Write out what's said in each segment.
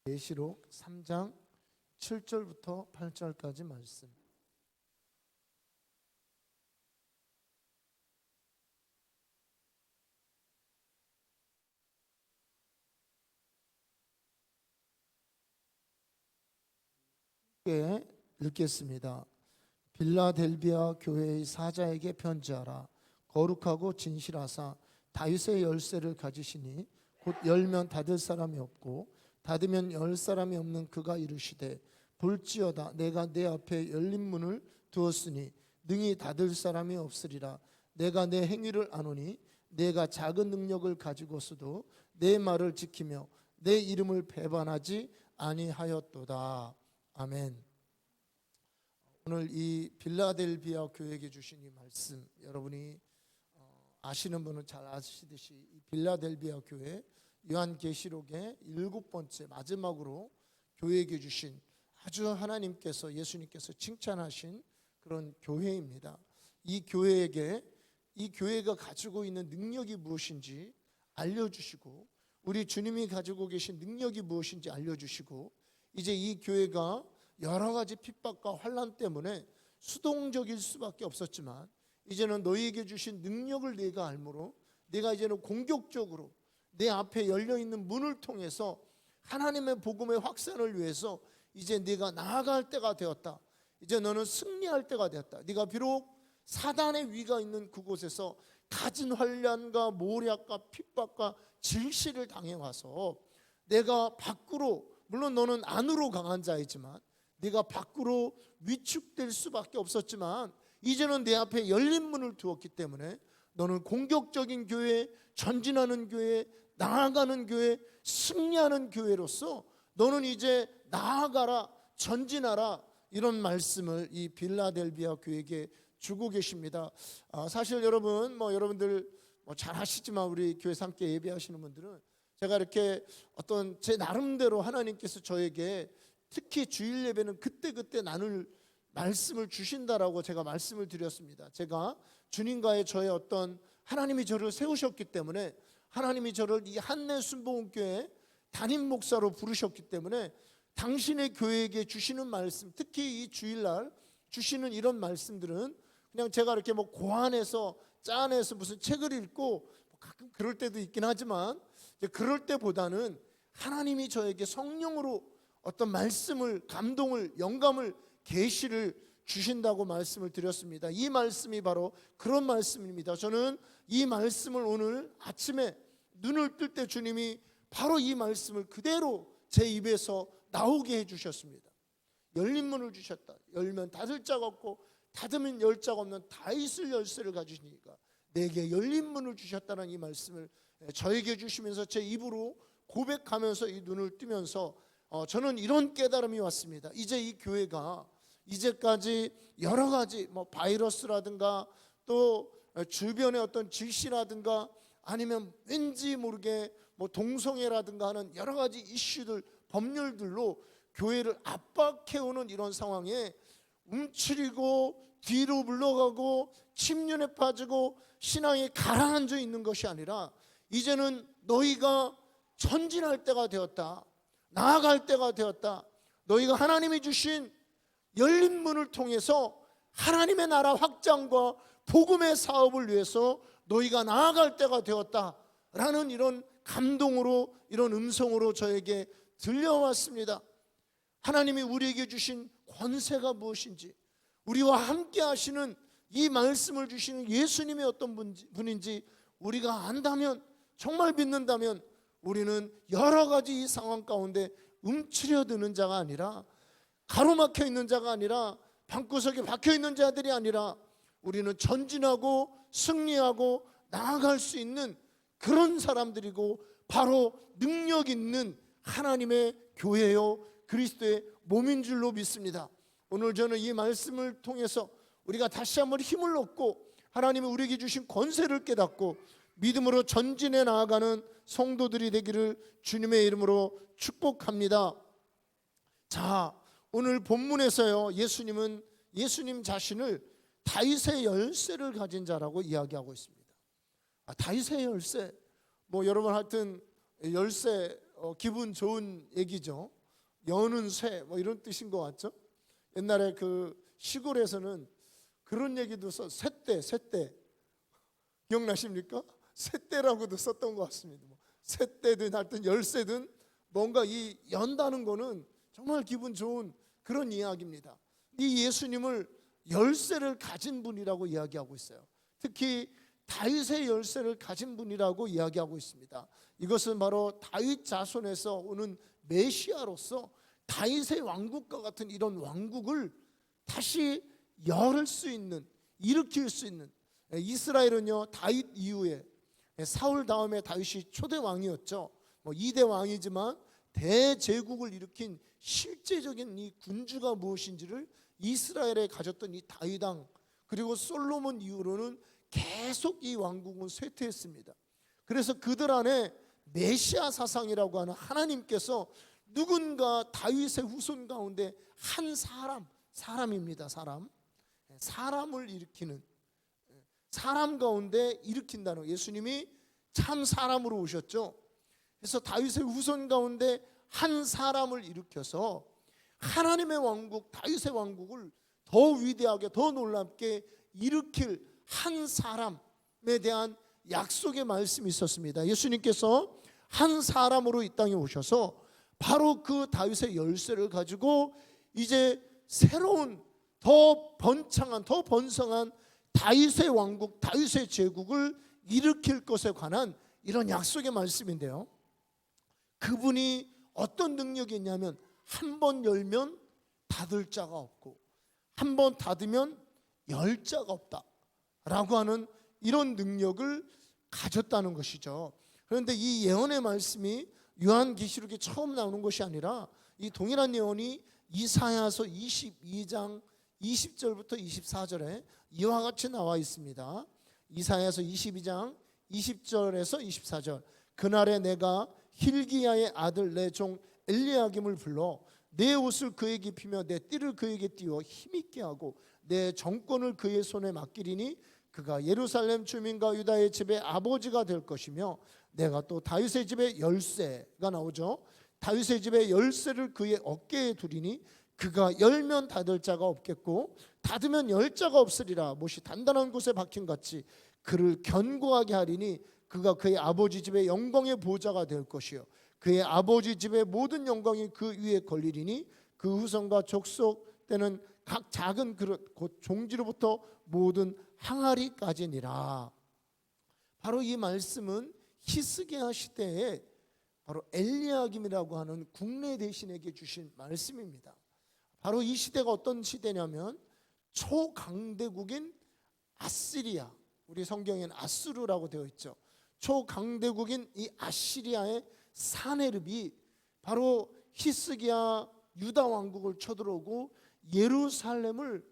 계시록 3장 7절부터 8절까지 말씀. 읽겠습니다. 빌라델비아 교회의 사자에게 편지하라. 거룩하고 진실하사 다윗의 열쇠를 가지시니 곧 열면 닫을 사람이 없고 닫으면 열 사람이 없는 그가 이르시되 볼지어다 내가 내 앞에 열린 문을 두었으니 능히 닫을 사람이 없으리라. 내가 내 행위를 아노니 내가 작은 능력을 가지고서도 내 말을 지키며 내 이름을 배반하지 아니하였도다. 아멘. 오늘 이 빌라델비아 교회에게 주신 이 말씀, 여러분이 아시는 분은 잘 아시듯이 이 빌라델비아 교회 요한계시록의 7번째 마지막으로 교회에게 주신 아주 하나님께서, 예수님께서 칭찬하신 그런 교회입니다. 이 교회에게, 이 교회가 가지고 있는 능력이 무엇인지 알려주시고, 우리 주님이 가지고 계신 능력이 무엇인지 알려주시고, 이제 이 교회가 여러 가지 핍박과 환난 때문에 수동적일 수밖에 없었지만 이제는 너희에게 주신 능력을 내가 알므로 내가 이제는 공격적으로 내 앞에 열려있는 문을 통해서 하나님의 복음의 확산을 위해서 이제 네가 나아갈 때가 되었다. 이제 너는 승리할 때가 되었다. 네가 비록 사단의 위가 있는 그곳에서 가진 환난과 모략과 핍박과 질시를 당해와서 내가 밖으로, 물론 너는 안으로 강한 자이지만 네가 밖으로 위축될 수밖에 없었지만 이제는 내 앞에 열린 문을 두었기 때문에 너는 공격적인 교회, 전진하는 교회, 나아가는 교회, 승리하는 교회로서 너는 이제 나아가라, 전진하라, 이런 말씀을 이 빌라델비아 교회에게 주고 계십니다. 사실 여러분, 여러분들 잘 아시지만 우리 교회에서 함께 예배하시는 분들은 제가 이렇게 어떤 제 나름대로 하나님께서 저에게 특히 주일 예배는 그때그때 나눌 말씀을 주신다라고 제가 말씀을 드렸습니다. 제가 주님과의 저의 어떤, 하나님이 저를 세우셨기 때문에, 하나님이 저를 이 한내 순복음교회 담임 목사로 부르셨기 때문에 당신의 교회에게 주시는 말씀, 특히 이 주일날 주시는 이런 말씀들은 그냥 제가 이렇게 고안해서 짜내서 무슨 책을 읽고 가끔 그럴 때도 있긴 하지만 그럴 때보다는 하나님이 저에게 성령으로 어떤 말씀을, 감동을, 영감을, 계시를 주신다고 말씀을 드렸습니다. 이 말씀이 바로 그런 말씀입니다. 저는 이 말씀을 오늘 아침에 눈을 뜰 때 주님이 바로 이 말씀을 그대로 제 입에서 나오게 해주셨습니다. 열린 문을 주셨다. 열면 닫을 자가 없고 닫으면 열 자가 없는 다윗의 열쇠를 가지시니까 내게 열린 문을 주셨다는 이 말씀을 저에게 주시면서 제 입으로 고백하면서 이 눈을 뜨면서 저는 이런 깨달음이 왔습니다. 이제 이 교회가 이제까지 여러 가지 바이러스라든가 또 주변의 어떤 질시라든가 아니면 왠지 모르게 동성애라든가 하는 여러 가지 이슈들, 법률들로 교회를 압박해오는 이런 상황에 움츠리고 뒤로 물러가고 침륜에 빠지고 신앙이 가라앉아 있는 것이 아니라 이제는 너희가 전진할 때가 되었다. 나아갈 때가 되었다. 너희가 하나님이 주신 열린 문을 통해서 하나님의 나라 확장과 복음의 사업을 위해서 너희가 나아갈 때가 되었다라는 이런 감동으로, 이런 음성으로 저에게 들려왔습니다. 하나님이 우리에게 주신 권세가 무엇인지, 우리와 함께 하시는 이 말씀을 주시는 예수님이 어떤 분인지 우리가 안다면, 정말 믿는다면 우리는 여러 가지 이 상황 가운데 움츠려드는 자가 아니라, 가로막혀 있는 자가 아니라, 방구석에 박혀 있는 자들이 아니라 우리는 전진하고 승리하고 나아갈 수 있는 그런 사람들이고 바로 능력 있는 하나님의 교회요 그리스도의 몸인 줄로 믿습니다. 오늘 저는 이 말씀을 통해서 우리가 다시 한번 힘을 얻고 하나님이 우리에게 주신 권세를 깨닫고 믿음으로 전진해 나아가는 성도들이 되기를 주님의 이름으로 축복합니다. 자, 오늘 본문에서요, 예수님 자신을 다윗의 열쇠를 가진 자라고 이야기하고 있습니다. 다윗의 열쇠, 여러분 하여튼 열쇠 기분 좋은 얘기죠. 여는 쇠 뭐 이런 뜻인 것 같죠? 옛날에 그 시골에서는 그런 얘기도 쇠대 기억나십니까? 쇠대라고도 썼던 것 같습니다. 쇠대든 하여튼 열쇠든 뭔가 이 연다는 거는 정말 기분 좋은 그런 이야기입니다. 이 예수님을 열쇠를 가진 분이라고 이야기하고 있어요. 특히 다윗의 열쇠를 가진 분이라고 이야기하고 있습니다. 이것은 바로 다윗 자손에서 오는 메시아로서 다윗의 왕국과 같은 이런 왕국을 다시 열 수 있는, 일으킬 수 있는, 이스라엘은요 다윗 이후에 사울 다음에 다윗이 초대 왕이었죠. 2대 왕이지만 대제국을 일으킨 실제적인 이 군주가 무엇인지를 이스라엘에 가졌던 이 다윗 왕, 그리고 솔로몬 이후로는 계속 이 왕국은 쇠퇴했습니다. 그래서 그들 안에 메시아 사상이라고 하는 하나님께서 누군가 다윗의 후손 가운데 한 사람입니다. 사람을 일으키는, 사람 가운데 일으킨다는, 예수님이 참 사람으로 오셨죠. 그래서 다윗의 후손 가운데 한 사람을 일으켜서 하나님의 왕국, 다윗의 왕국을 더 위대하게, 더 놀랍게 일으킬 한 사람에 대한 약속의 말씀이 있었습니다. 예수님께서 한 사람으로 이 땅에 오셔서 바로 그 다윗의 열쇠를 가지고 이제 새로운 더 번창한, 더 번성한 다윗의 왕국, 다윗의 제국을 일으킬 것에 관한 이런 약속의 말씀인데요, 그분이 어떤 능력이 있냐면 한 번 열면 닫을 자가 없고 한 번 닫으면 열 자가 없다 라고 하는 이런 능력을 가졌다는 것이죠. 그런데 이 예언의 말씀이 요한계시록에 처음 나오는 것이 아니라 이 동일한 예언이 이사야서 22장 20절부터 24절에 이와 같이 나와 있습니다. 이사야서 22장 20절에서 24절. 그날에 내가 힐기야의 아들 내 종 엘리야김을 불러 내 옷을 그에게 입히며 내 띠를 그에게 띄워 힘있게 하고 내 정권을 그의 손에 맡기리니 그가 예루살렘 주민과 유다의 집의 아버지가 될 것이며 내가 또 다윗의 집의 열쇠가 나오죠. 다윗의 집의 열쇠를 그의 어깨에 두리니 그가 열면 닫을 자가 없겠고 닫으면 열 자가 없으리라. 못이 단단한 곳에 박힌 같이 그를 견고하게 하리니 그가 그의 아버지 집의 영광의 보좌가 될 것이요 그의 아버지 집의 모든 영광이 그 위에 걸리리니 그 후손과 족속 때는 각 작은 그릇 곧 종지로부터 모든 항아리까지니라. 바로 이 말씀은 히스기야 시대에 바로 엘리야김이라고 하는 국내 대신에게 주신 말씀입니다. 바로 이 시대가 어떤 시대냐면 초강대국인 아시리아, 우리 성경에는 아수르라고 되어 있죠. 초강대국인 이 아시리아의 사네립이 바로 히스기야 유다 왕국을 쳐들어오고 예루살렘을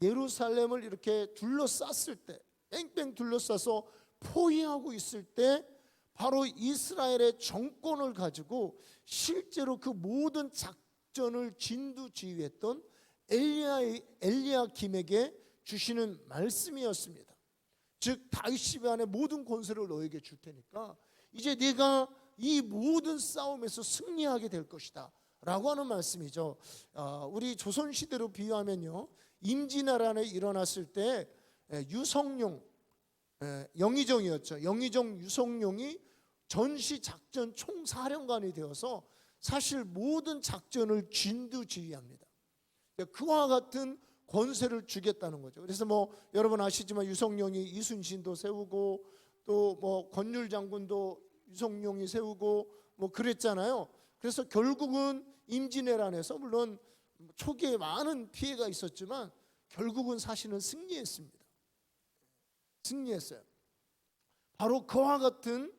이렇게 둘러쌌을 때, 뺑뺑 둘러싸서 포위하고 있을 때 바로 이스라엘의 정권을 가지고 실제로 그 모든 작전을 진두지휘했던 엘리야김에게 주시는 말씀이었습니다. 즉 다윗 집안의 모든 권세를 너에게 줄 테니까 이제 네가 이 모든 싸움에서 승리하게 될 것이다 라고 하는 말씀이죠. 우리 조선시대로 비유하면요, 임진왜란에 일어났을 때 유성룡, 영의정이었죠. 영의정 유성룡이 전시작전 총사령관이 되어서 사실 모든 작전을 진두지휘합니다. 그와 같은 권세를 주겠다는 거죠. 그래서 여러분 아시지만 유성룡이 이순신도 세우고 또 권율 장군도 유성룡이 세우고 그랬잖아요. 그래서 결국은 임진왜란에서 물론 초기에 많은 피해가 있었지만 결국은 사실은 승리했습니다. 승리했어요. 바로 그와 같은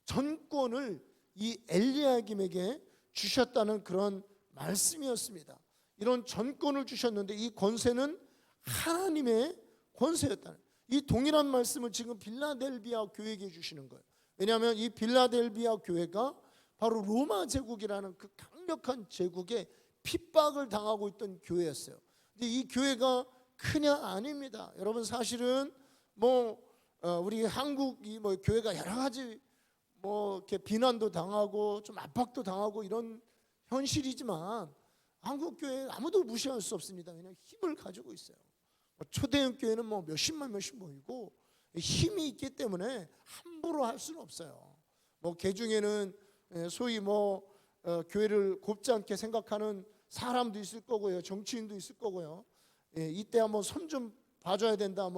전권을 이 엘리야김에게 주셨다는 그런 말씀이었습니다. 이런 전권을 주셨는데 이 권세는 하나님의 권세였다는, 이 동일한 말씀을 지금 빌라델비아 교회에게 주시는 거예요. 왜냐하면 이 빌라델비아 교회가 바로 로마 제국이라는 그 강력한 제국에 핍박을 당하고 있던 교회였어요. 근데 이 교회가 그냥 아닙니다. 여러분 사실은 우리 한국이 교회가 여러 가지 이렇게 비난도 당하고 좀 압박도 당하고 이런 현실이지만 한국 교회 아무도 무시할 수 없습니다. 왜냐하면 힘을 가지고 있어요. 초대형 교회는 뭐 몇십만 명씩 모이고 힘이 있기 때문에 함부로 할 수는 없어요. 뭐 개중에는 소위 교회를 곱지 않게 생각하는 사람도 있을 거고요, 정치인도 있을 거고요. 이때 한번 손 좀 봐줘야 된다,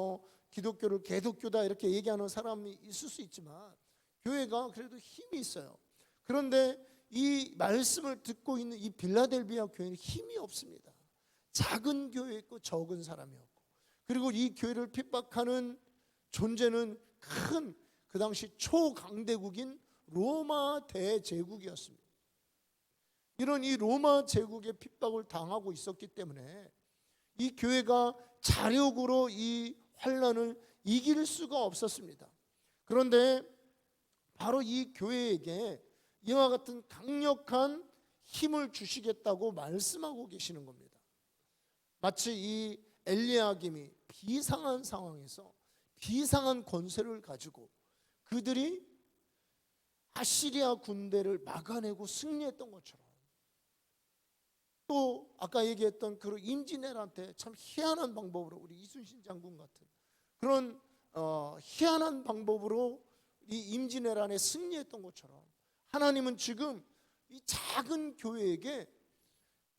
기독교를 개독교다 이렇게 얘기하는 사람이 있을 수 있지만 교회가 그래도 힘이 있어요. 그런데 이 말씀을 듣고 있는 이 빌라델비아 교회는 힘이 없습니다. 작은 교회였고 적은 사람이었고, 그리고 이 교회를 핍박하는 존재는 큰 그 당시 초강대국인 로마 대제국이었습니다. 이런 이 로마 제국의 핍박을 당하고 있었기 때문에 이 교회가 자력으로 이 환란을 이길 수가 없었습니다. 그런데 바로 이 교회에게 이와 같은 강력한 힘을 주시겠다고 말씀하고 계시는 겁니다. 마치 이 엘리야김이 비상한 상황에서 비상한 권세를 가지고 그들이 아시리아 군대를 막아내고 승리했던 것처럼, 또 아까 얘기했던 그 임진왜란한테 참 희한한 방법으로, 우리 이순신 장군 같은 그런 희한한 방법으로 이 임진왜란에 승리했던 것처럼 하나님은 지금 이 작은 교회에게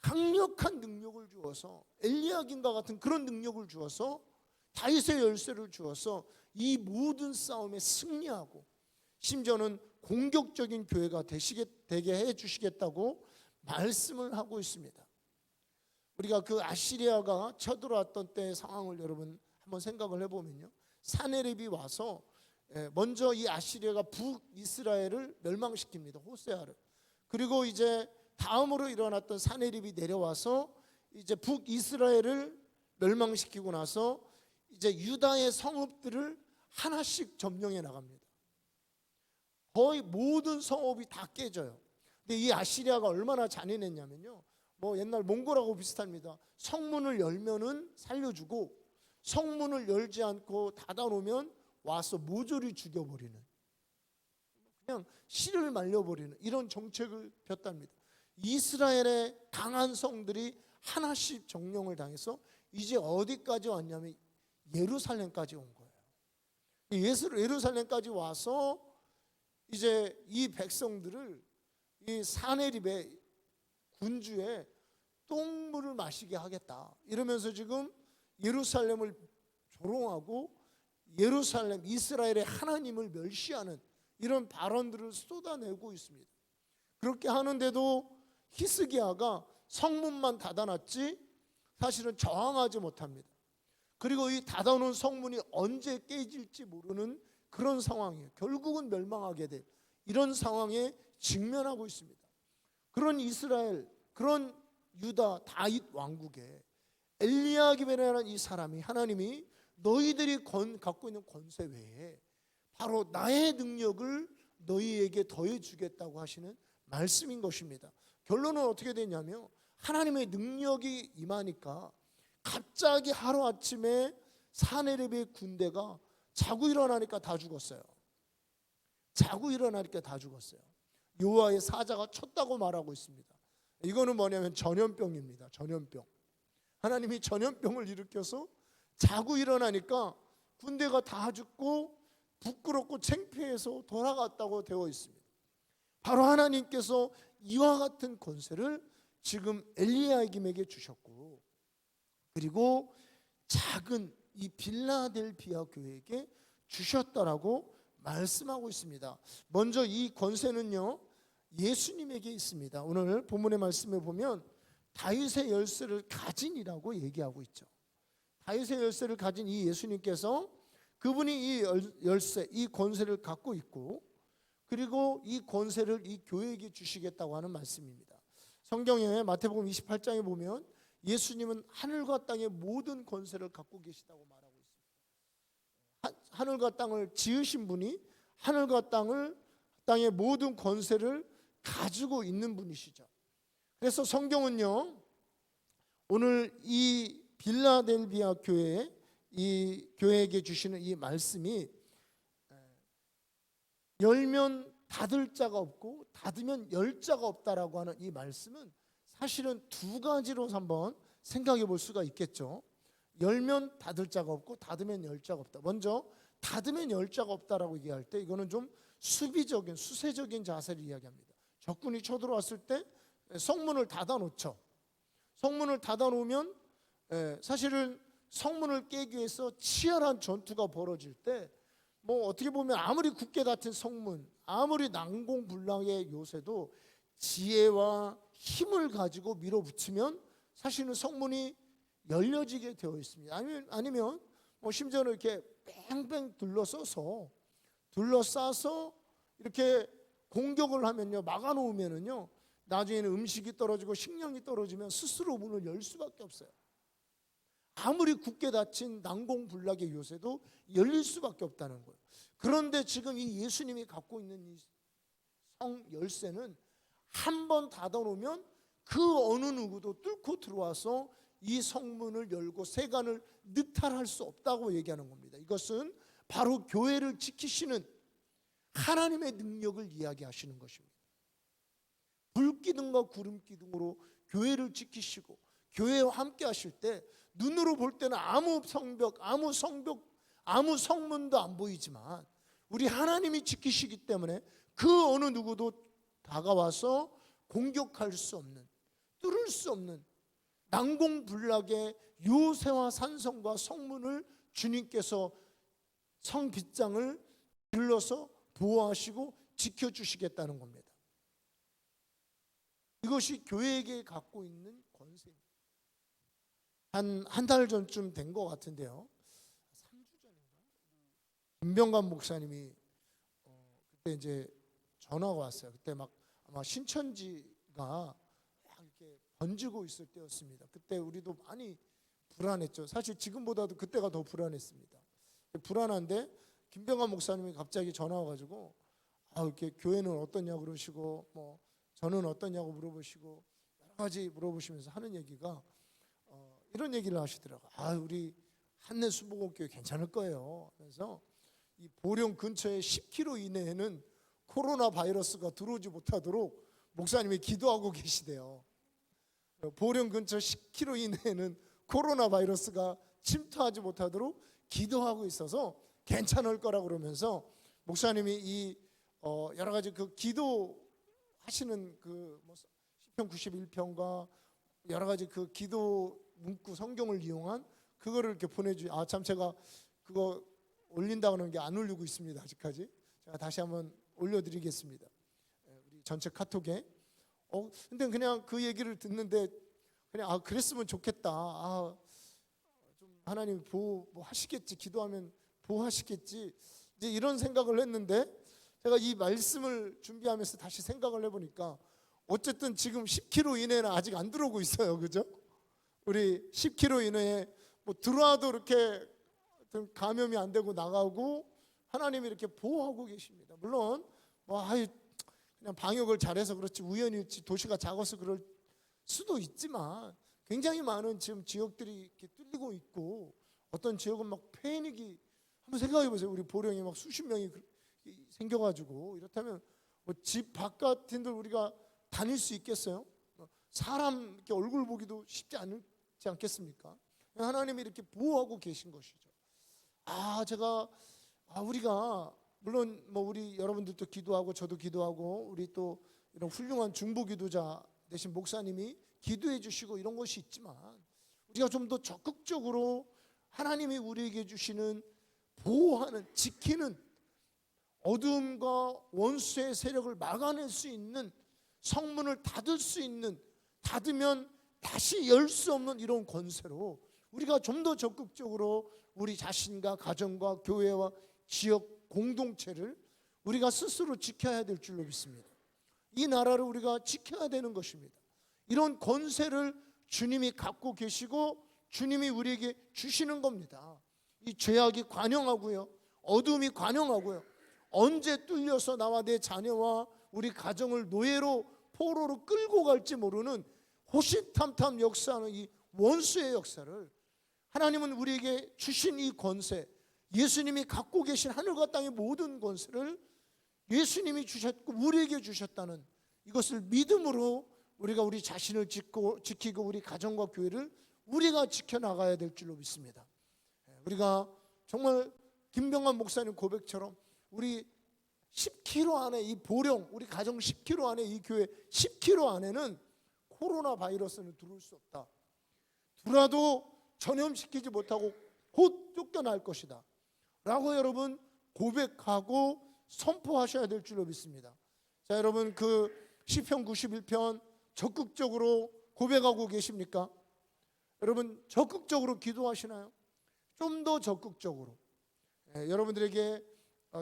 강력한 능력을 주어서, 엘리야김과 같은 그런 능력을 주어서, 다윗의 열쇠를 주어서 이 모든 싸움에 승리하고 심지어는 공격적인 교회가 되게 해주시겠다고 말씀을 하고 있습니다. 우리가 그 아시리아가 쳐들어왔던 때의 상황을 여러분 한번 생각을 해보면요, 사네립이 와서 먼저 이 아시리아가 북이스라엘을 멸망시킵니다. 호세아를. 그리고 이제 다음으로 일어났던 사네립이 내려와서 이제 북이스라엘을 멸망시키고 나서 이제 유다의 성읍들을 하나씩 점령해 나갑니다. 거의 모든 성읍이 다 깨져요. 근데 이 아시리아가 얼마나 잔인했냐면요, 옛날 몽골하고 비슷합니다. 성문을 열면은 살려주고 성문을 열지 않고 닫아놓으면 와서 모조리 죽여버리는, 그냥 씨를 말려버리는 이런 정책을 폈답니다. 이스라엘의 강한 성들이 하나씩 점령을 당해서 이제 어디까지 왔냐면 예루살렘까지 온 거예요. 예루살렘까지 와서 이제 이 백성들을 이 사네립의 군주의 똥물을 마시게 하겠다 이러면서 지금 예루살렘을 조롱하고 예루살렘, 이스라엘의 하나님을 멸시하는 이런 발언들을 쏟아내고 있습니다. 그렇게 하는데도 히스기야가 성문만 닫아놨지 사실은 저항하지 못합니다. 그리고 이 닫아놓은 성문이 언제 깨질지 모르는 그런 상황이에요. 결국은 멸망하게 될 이런 상황에 직면하고 있습니다. 그런 이스라엘, 그런 유다 다윗 왕국에 엘리야김이라는 이 사람이, 하나님이 너희들이 갖고 있는 권세 외에 바로 나의 능력을 너희에게 더해 주겠다고 하시는 말씀인 것입니다. 결론은 어떻게 되냐면 하나님의 능력이 임하니까 갑자기 하루아침에 사네립의 군대가 자고 일어나니까 다 죽었어요. 자고 일어나니까 다 죽었어요. 여호와의 사자가 쳤다고 말하고 있습니다. 이거는 뭐냐면 전염병입니다. 전염병. 하나님이 전염병을 일으켜서 자고 일어나니까 군대가 다 죽고 부끄럽고 창피해서 돌아갔다고 되어 있습니다. 바로 하나님께서 이와 같은 권세를 지금 엘리야김에게 주셨고, 그리고 작은 이 빌라델비아 교회에게 주셨다라고 말씀하고 있습니다. 먼저 이 권세는요, 예수님에게 있습니다. 오늘 본문의 말씀에 보면 다윗의 열쇠를 가진이라고 얘기하고 있죠. 다윗의 열쇠를 가진 이 예수님께서 그분이 이 열쇠, 이 권세를 갖고 있고, 그리고 이 권세를 이 교회에게 주시겠다고 하는 말씀입니다. 성경에 마태복음 28장에 보면 예수님은 하늘과 땅의 모든 권세를 갖고 계시다고 말하고 있습니다. 하늘과 땅을 지으신 분이 하늘과 땅의 모든 권세를 가지고 있는 분이시죠. 그래서 성경은요, 오늘 이 빌라델비아 교회, 이 교회에게 주시는 이 말씀이 열면 닫을 자가 없고 닫으면 열 자가 없다라고 하는 이 말씀은 사실은 두 가지로 한번 생각해 볼 수가 있겠죠. 열면 닫을 자가 없고 닫으면 열 자가 없다. 먼저 닫으면 열 자가 없다라고 얘기할 때 이거는 좀 수비적인 수세적인 자세를 이야기합니다. 적군이 쳐들어왔을 때 성문을 닫아 놓죠. 성문을 닫아 놓으면 사실은 성문을 깨기 위해서 치열한 전투가 벌어질 때 뭐 어떻게 보면 아무리 굳게 닫힌 성문, 아무리 난공불락의 요새도 지혜와 힘을 가지고 밀어붙이면 사실은 성문이 열려지게 되어 있습니다. 아니면 뭐 심지어는 이렇게 뺑뺑 둘러싸서 이렇게 공격을 하면요, 막아놓으면은요, 나중에는 음식이 떨어지고 식량이 떨어지면 스스로 문을 열 수밖에 없어요. 아무리 굳게 닫힌 난공불락의 요새도 열릴 수밖에 없다는 거예요. 그런데 지금 이 예수님이 갖고 있는 이 성 열쇠는 한 번 닫아놓으면 그 어느 누구도 뚫고 들어와서 이 성문을 열고 세간을 느탈할 수 없다고 얘기하는 겁니다. 이것은 바로 교회를 지키시는 하나님의 능력을 이야기하시는 것입니다. 불기둥과 구름기둥으로 교회를 지키시고 교회와 함께 하실 때 눈으로 볼 때는 아무 성벽, 아무 성문도 안 보이지만 우리 하나님이 지키시기 때문에 그 어느 누구도 다가와서 공격할 수 없는, 뚫을 수 없는 난공불락의 요새와 산성과 성문을 주님께서 성 빗장을 길러서 보호하시고 지켜주시겠다는 겁니다. 이것이 교회에게 갖고 있는 권세입니다. 한 달 전쯤 된 것 같은데요. 3주 전인가? 김병관 목사님이 그때 이제 전화가 왔어요. 그때 막 아마 신천지가 막 이렇게 번지고 있을 때였습니다. 그때 우리도 많이 불안했죠. 사실 지금보다도 그때가 더 불안했습니다. 불안한데 김병관 목사님이 갑자기 전화 와가지고 이렇게 교회는 어떠냐 그러시고 뭐 저는 어떠냐고 물어보시고 여러 가지 물어보시면서 하는 얘기가 이런 얘기를 하시더라고요. 우리 한내수복음교회 괜찮을 거예요. 그래서 이 보령 근처에 10km 이내에는 코로나 바이러스가 들어오지 못하도록 목사님이 기도하고 계시대요. 보령 근처 10km 이내에는 코로나 바이러스가 침투하지 못하도록 기도하고 있어서 괜찮을 거라고 그러면서 목사님이 이 여러 가지 그 기도하시는 그 시편 91편과 여러 가지 그 기도 문구 성경을 이용한 그거를 이렇게 참 제가 그거 올린다 그러는 게 안 올리고 있습니다. 아직까지. 제가 다시 한번 올려드리겠습니다. 우리 전체 카톡에. 근데 그냥 그 얘기를 듣는데 그냥 그랬으면 좋겠다. 좀 하나님 보호하시겠지. 기도하면 보호하시겠지. 이제 이런 생각을 했는데 제가 이 말씀을 준비하면서 다시 생각을 해보니까 어쨌든 지금 10km 이내는 아직 안 들어오고 있어요. 그죠? 우리 10km 이내에 뭐 들어와도 이렇게 감염이 안 되고 나가고 하나님이 이렇게 보호하고 계십니다. 물론 그냥 방역을 잘해서 그렇지 우연히 도시가 작아서 그럴 수도 있지만 굉장히 많은 지금 지역들이 이렇게 뚫리고 있고 어떤 지역은 막 패닉이 한번 생각해 보세요. 우리 보령에 막 수십 명이 생겨가지고 이렇다면 집 바깥인들 우리가 다닐 수 있겠어요? 사람 이렇게 얼굴 보기도 쉽지 않겠습니까? 하나님이 이렇게 보호하고 계신 것이죠. 우리가 물론 뭐 우리 여러분들도 기도하고 저도 기도하고 우리 또 이런 훌륭한 중보 기도자 되신 목사님이 기도해 주시고 이런 것이 있지만 우리가 좀 더 적극적으로 하나님이 우리에게 주시는 보호하는 지키는 어둠과 원수의 세력을 막아낼 수 있는 성문을 닫을 수 있는 닫으면 다시 열 수 없는 이런 권세로 우리가 좀 더 적극적으로 우리 자신과 가정과 교회와 지역 공동체를 우리가 스스로 지켜야 될 줄로 믿습니다. 이 나라를 우리가 지켜야 되는 것입니다. 이런 권세를 주님이 갖고 계시고 주님이 우리에게 주시는 겁니다. 이 죄악이 관영하고요, 어둠이 관영하고요, 언제 뚫려서 나와 내 자녀와 우리 가정을 노예로 포로로 끌고 갈지 모르는 호시탐탐 역사하는 이 원수의 역사를 하나님은 우리에게 주신 이 권세, 예수님이 갖고 계신 하늘과 땅의 모든 권세를 예수님이 주셨고 우리에게 주셨다는 이것을 믿음으로 우리가 우리 자신을 지키고 우리 가정과 교회를 우리가 지켜나가야 될 줄로 믿습니다. 우리가 정말 김병환 목사님 고백처럼 우리 10km 안에 이 보령, 우리 가정 10km 안에 이 교회 10km 안에는 코로나 바이러스는 들어올 수 없다. 들어와도 전염시키지 못하고 곧 쫓겨날 것이다 라고 여러분 고백하고 선포하셔야 될 줄로 믿습니다. 자, 여러분 그 시편 91편 적극적으로 고백하고 계십니까? 여러분 적극적으로 기도하시나요? 좀 더 적극적으로 여러분들에게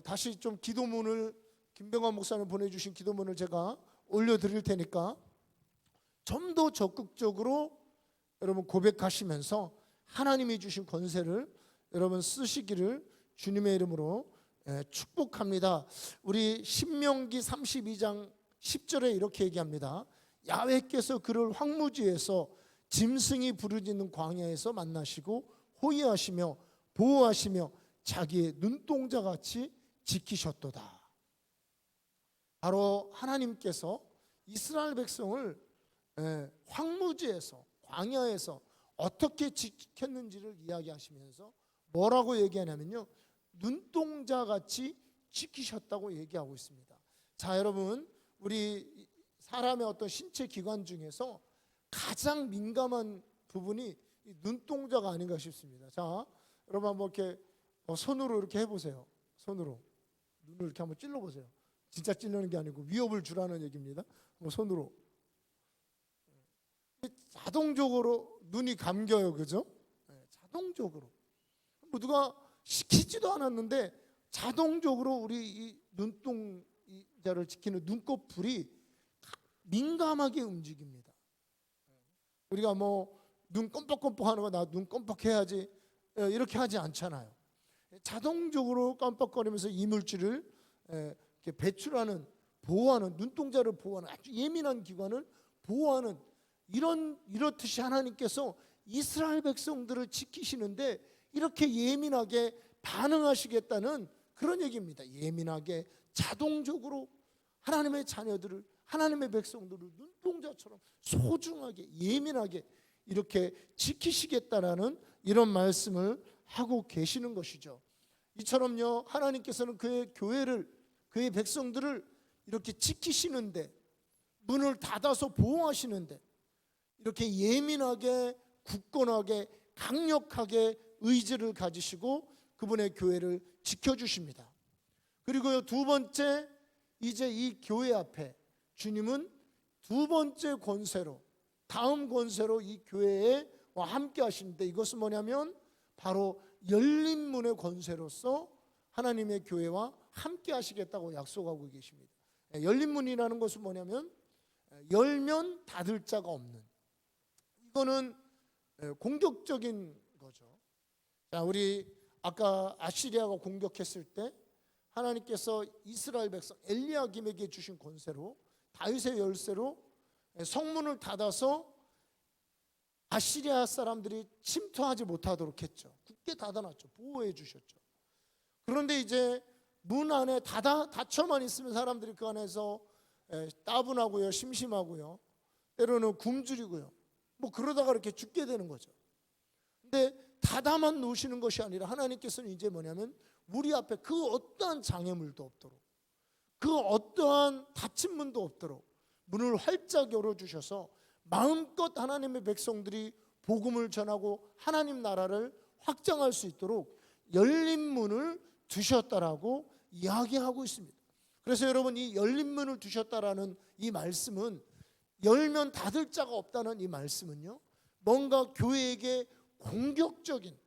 다시 좀 기도문을 김병환 목사님 보내주신 기도문을 제가 올려드릴 테니까 좀 더 적극적으로 여러분 고백하시면서 하나님이 주신 권세를 여러분 쓰시기를 주님의 이름으로 축복합니다. 우리 신명기 32장 10절에 이렇게 얘기합니다. 야훼께서 그를 황무지에서 짐승이 부르짖는 광야에서 만나시고 호위하시며 보호하시며 자기의 눈동자같이 지키셨도다. 바로 하나님께서 이스라엘 백성을 황무지에서 광야에서 어떻게 지켰는지를 이야기하시면서 뭐라고 얘기하냐면요, 눈동자같이 지키셨다고 얘기하고 있습니다. 자, 여러분 우리 사람의 어떤 신체 기관 중에서 가장 민감한 부분이 이 눈동자가 아닌가 싶습니다. 자, 여러분 한번 이렇게 손으로 이렇게 해보세요. 손으로 눈을 이렇게 한번 찔러보세요. 진짜 찔르는 게 아니고 위협을 주라는 얘기입니다. 한번 손으로. 자동적으로 눈이 감겨요, 그죠? 자동적으로. 뭐 누가 시키지도 않았는데 자동적으로 우리 이 눈동자를 지키는 눈꺼풀이 민감하게 움직입니다. 우리가 뭐 눈 껌뻑껌뻑 하는 거 나 눈 껌뻑해야지 이렇게 하지 않잖아요. 자동적으로 깜빡거리면서 이물질을 배출하는, 보호하는, 눈동자를 보호하는 아주 예민한 기관을 보호하는 이렇듯이 하나님께서 이스라엘 백성들을 지키시는데 이렇게 예민하게 반응하시겠다는 그런 얘기입니다. 예민하게 자동적으로 하나님의 자녀들을, 하나님의 백성들을 눈동자처럼 소중하게 예민하게 이렇게 지키시겠다라는 이런 말씀을 하고 계시는 것이죠. 이처럼요, 하나님께서는 그의 교회를, 그의 백성들을 이렇게 지키시는데, 문을 닫아서 보호하시는데 이렇게 예민하게 굳건하게 강력하게 의지를 가지시고 그분의 교회를 지켜주십니다. 그리고요, 두 번째, 이제 이 교회 앞에 주님은 두 번째 권세로, 다음 권세로 이 교회에 함께 하시는데, 이것은 뭐냐면 바로 열린 문의 권세로서 하나님의 교회와 함께 하시겠다고 약속하고 계십니다. 열린 문이라는 것은 뭐냐면 열면 닫을 자가 없는, 이거는 공격적인 거죠. 자, 우리 아까 아시리아가 공격했을 때 하나님께서 이스라엘 백성 엘리야김에게 주신 권세로, 다윗의 열쇠로 성문을 닫아서 아시리아 사람들이 침투하지 못하도록 했죠. 굳게 닫아놨죠. 보호해 주셨죠. 그런데 이제 문 안에 닫혀만 있으면 사람들이 그 안에서 따분하고요, 심심하고요, 때로는 굶주리고요, 뭐 그러다가 이렇게 죽게 되는 거죠. 근데 닫아만 놓으시는 것이 아니라 하나님께서는 이제 뭐냐면 우리 앞에 그 어떠한 장애물도 없도록, 그 어떠한 닫힌 문도 없도록 문을 활짝 열어주셔서 마음껏 하나님의 백성들이 복음을 전하고 하나님 나라를 확장할 수 있도록 열린 문을 두셨다라고 이야기하고 있습니다. 그래서 여러분, 이 열린 문을 두셨다라는 이 말씀은, 열면 닫을 자가 없다는 이 말씀은요, 뭔가 교회에게 공격적인,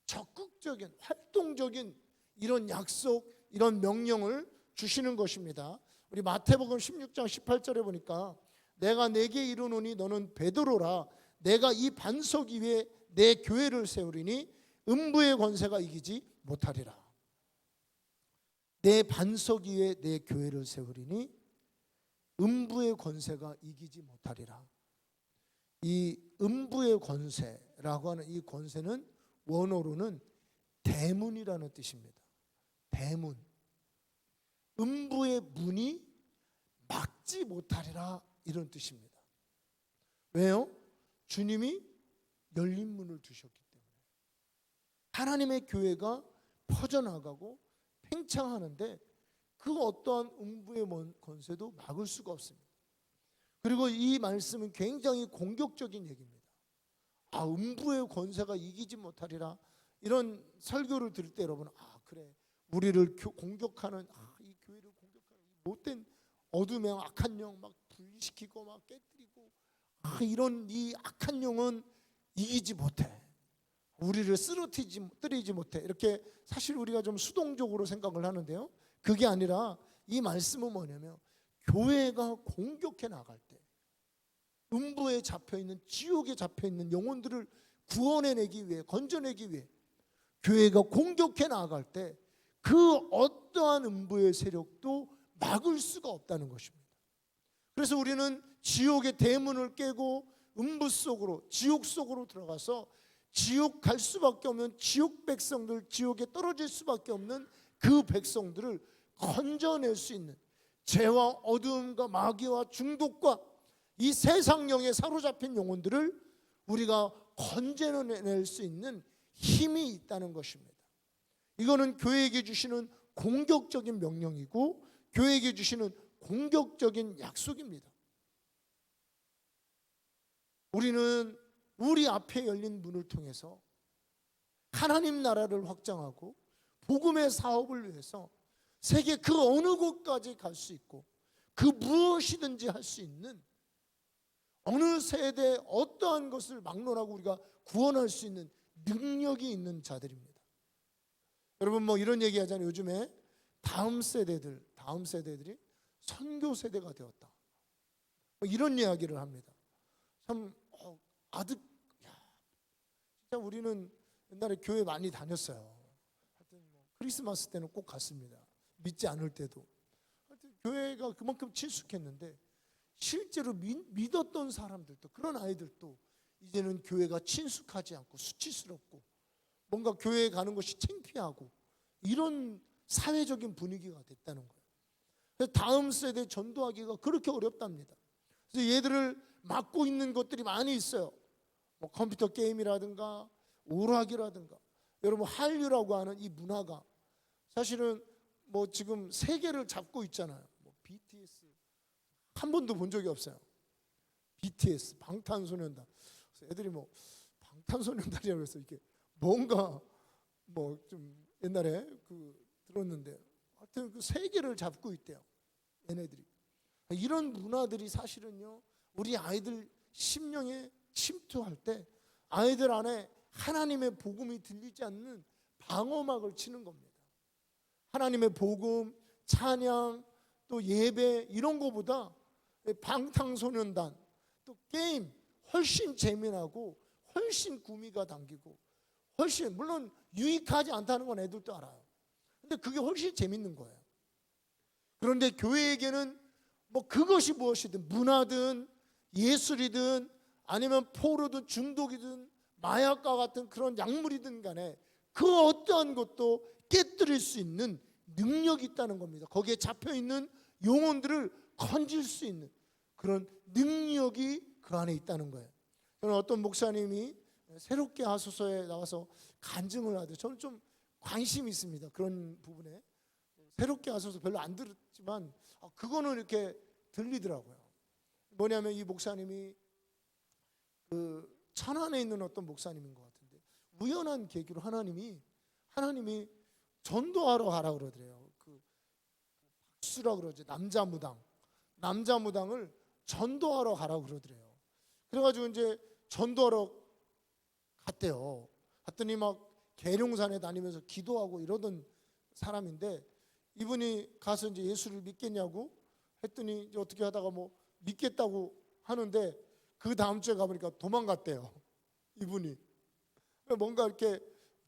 적극적인, 활동적인 이런 약속, 이런 명령을 주시는 것입니다. 우리 마태복음 16장 18절에 보니까 내가 내게 이르노니 너는 베드로라, 내가 이 반석 위에 내 교회를 세우리니 음부의 권세가 이기지 못하리라. 내 반석 위에 내 교회를 세우리니 음부의 권세가 이기지 못하리라. 이 음부의 권세라고 하는 이 권세는 원어로는 대문이라는 뜻입니다. 대문. 음부의 문이 막지 못하리라, 이런 뜻입니다. 왜요? 주님이 열린 문을 두셨기 때문에. 하나님의 교회가 퍼져나가고 팽창하는데 그 어떠한 음부의 권세도 막을 수가 없습니다. 그리고 이 말씀은 굉장히 공격적인 얘기입니다. 음부의 권세가 이기지 못하리라, 이런 설교를 들을 때 여러분, 그래, 우리를 공격하는, 이 교회를 공격하는 못된 어둠의 악한 영 막 분리시키고 막 깨뜨리고, 이런 이 악한 영은 이기지 못해, 우리를 쓰러뜨리지 못해, 이렇게 사실 우리가 좀 수동적으로 생각을 하는데요, 그게 아니라 이 말씀은 뭐냐면, 교회가 공격해 나갈 때 음부에 잡혀있는, 지옥에 잡혀있는 영혼들을 구원해내기 위해, 건져내기 위해 교회가 공격해 나갈 때 그 어떠한 음부의 세력도 막을 수가 없다는 것입니다. 그래서 우리는 지옥의 대문을 깨고 음부 속으로, 지옥 속으로 들어가서 지옥 갈 수밖에 없는 지옥 백성들, 지옥에 떨어질 수밖에 없는 그 백성들을 건져낼 수 있는, 죄와 어두움과 마귀와 중독과 이 세상령에 사로잡힌 영혼들을 우리가 건져낼 수 있는 힘이 있다는 것입니다. 이거는 교회에게 주시는 공격적인 명령이고 교회에게 주시는 공격적인 약속입니다. 우리는 우리 앞에 열린 문을 통해서 하나님 나라를 확장하고 복음의 사업을 위해서 세계 그 어느 곳까지 갈 수 있고 그 무엇이든지 할 수 있는, 어느 세대에 어떠한 것을 막론하고 우리가 구원할 수 있는 능력이 있는 자들입니다. 여러분, 이런 얘기 하잖아요. 요즘에 다음 세대들이 선교 세대가 되었다, 이런 이야기를 합니다. 참 진짜 우리는 옛날에 교회 많이 다녔어요. 하여튼 크리스마스 때는 꼭 갔습니다. 믿지 않을 때도. 하여튼 교회가 그만큼 친숙했는데 실제로 믿었던 사람들도, 그런 아이들도 이제는 교회가 친숙하지 않고 수치스럽고 뭔가 교회에 가는 것이 창피하고 이런 사회적인 분위기가 됐다는 거예요. 그래서 다음 세대 전도하기가 그렇게 어렵답니다. 그래서 얘들을 막고 있는 것들이 많이 있어요. 컴퓨터 게임이라든가 오락이라든가. 여러분, 한류라고 하는 이 문화가 사실은 지금 세계를 잡고 있잖아요. BTS 한 번도 본 적이 없어요. BTS, 방탄소년단. 그래서 애들이 방탄소년단이라고 해서 이게 뭔가 좀 옛날에 들었는데, 하여튼 그 세계를 잡고 있대요, 얘네들이. 이런 문화들이 사실은요, 우리 아이들 심령에 침투할 때 아이들 안에 하나님의 복음이 들리지 않는 방어막을 치는 겁니다. 하나님의 복음, 찬양, 또 예배, 이런 거보다 방탕소년단, 또 게임 훨씬 재미나고 훨씬 구미가 당기고 훨씬, 물론 유익하지 않다는 건 애들도 알아요. 근데 그게 훨씬 재밌는 거예요. 그런데 교회에게는 그것이 무엇이든, 문화든 예술이든 아니면 포로든 중독이든 마약과 같은 그런 약물이든 간에 그 어떠한 것도 깨뜨릴 수 있는 능력이 있다는 겁니다. 거기에 잡혀있는 영혼들을 건질 수 있는 그런 능력이 그 안에 있다는 거예요. 저는 어떤 목사님이 새롭게 하소서에 나와서 간증을 하듯, 저는 좀 관심이 있습니다. 그런 부분에. 새롭게 하소서 별로 안 들었지만 그거는 이렇게 들리더라고요. 뭐냐면 이 목사님이 천안에 있는 어떤 목사님인 것 같은데, 우연한 계기로 하나님이 전도하러 가라 그러더래요. 박수라 그러죠. 남자 무당을 전도하러 가라 그러더래요. 그래가지고 이제 전도하러 갔대요. 갔더니 계룡산에 다니면서 기도하고 이러던 사람인데, 이분이 가서 이제 예수를 믿겠냐고 했더니 이제 어떻게 하다가 믿겠다고 하는데, 그 다음 주에 가보니까 도망갔대요, 이분이. 뭔가 이렇게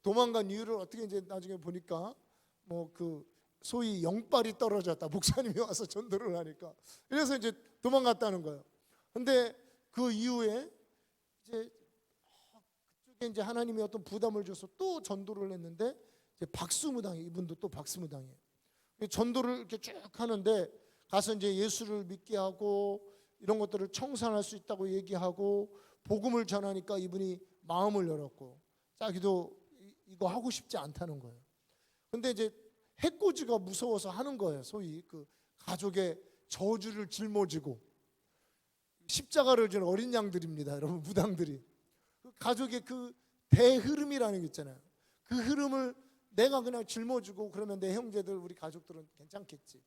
도망간 이유를 어떻게 이제 나중에 보니까 소위 영빨이 떨어졌다, 목사님이 와서 전도를 하니까. 그래서 이제 도망갔다는 거예요. 근데 그 이후에 이제 그쪽에 이제 하나님이 어떤 부담을 줘서 또 전도를 했는데, 이제 박수무당이, 이분도 또 박수무당이에요. 전도를 이렇게 쭉 하는데 가서 이제 예수를 믿게 하고 이런 것들을 청산할 수 있다고 얘기하고 복음을 전하니까 이분이 마음을 열었고 자기도 이거 하고 싶지 않다는 거예요. 근데 이제 해코지가 무서워서 하는 거예요. 소위 그 가족의 저주를 짊어지고 십자가를 지는 어린 양들입니다. 여러분, 무당들이 그 가족의 그 대흐름이라는 게 있잖아요. 그 흐름을 내가 그냥 짊어지고 그러면 내 형제들 우리 가족들은 괜찮겠지.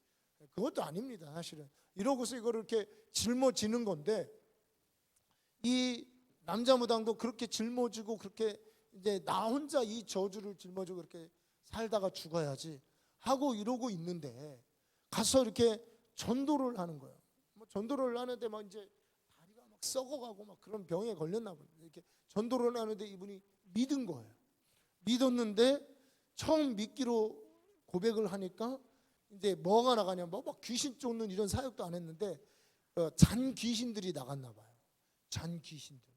그것도 아닙니다. 사실은 이러고서 이거를 이렇게 짊어지는 건데 이 남자 무당도 그렇게 짊어지고 그렇게 이제 나 혼자 이 저주를 짊어지고 그렇게 살다가 죽어야지 하고 이러고 있는데 가서 이렇게 전도를 하는 거예요. 뭐 전도를 하는데 막 이제 다리가 막 썩어가고 막 그런 병에 걸렸나 봐요. 이렇게 전도를 하는데 이분이 믿은 거예요. 믿었는데 처음 믿기로 고백을 하니까 이제 뭐가 나가냐, 뭐 귀신 쫓는 이런 사역도 안 했는데 잔 귀신들이 나갔나 봐요. 잔 귀신들.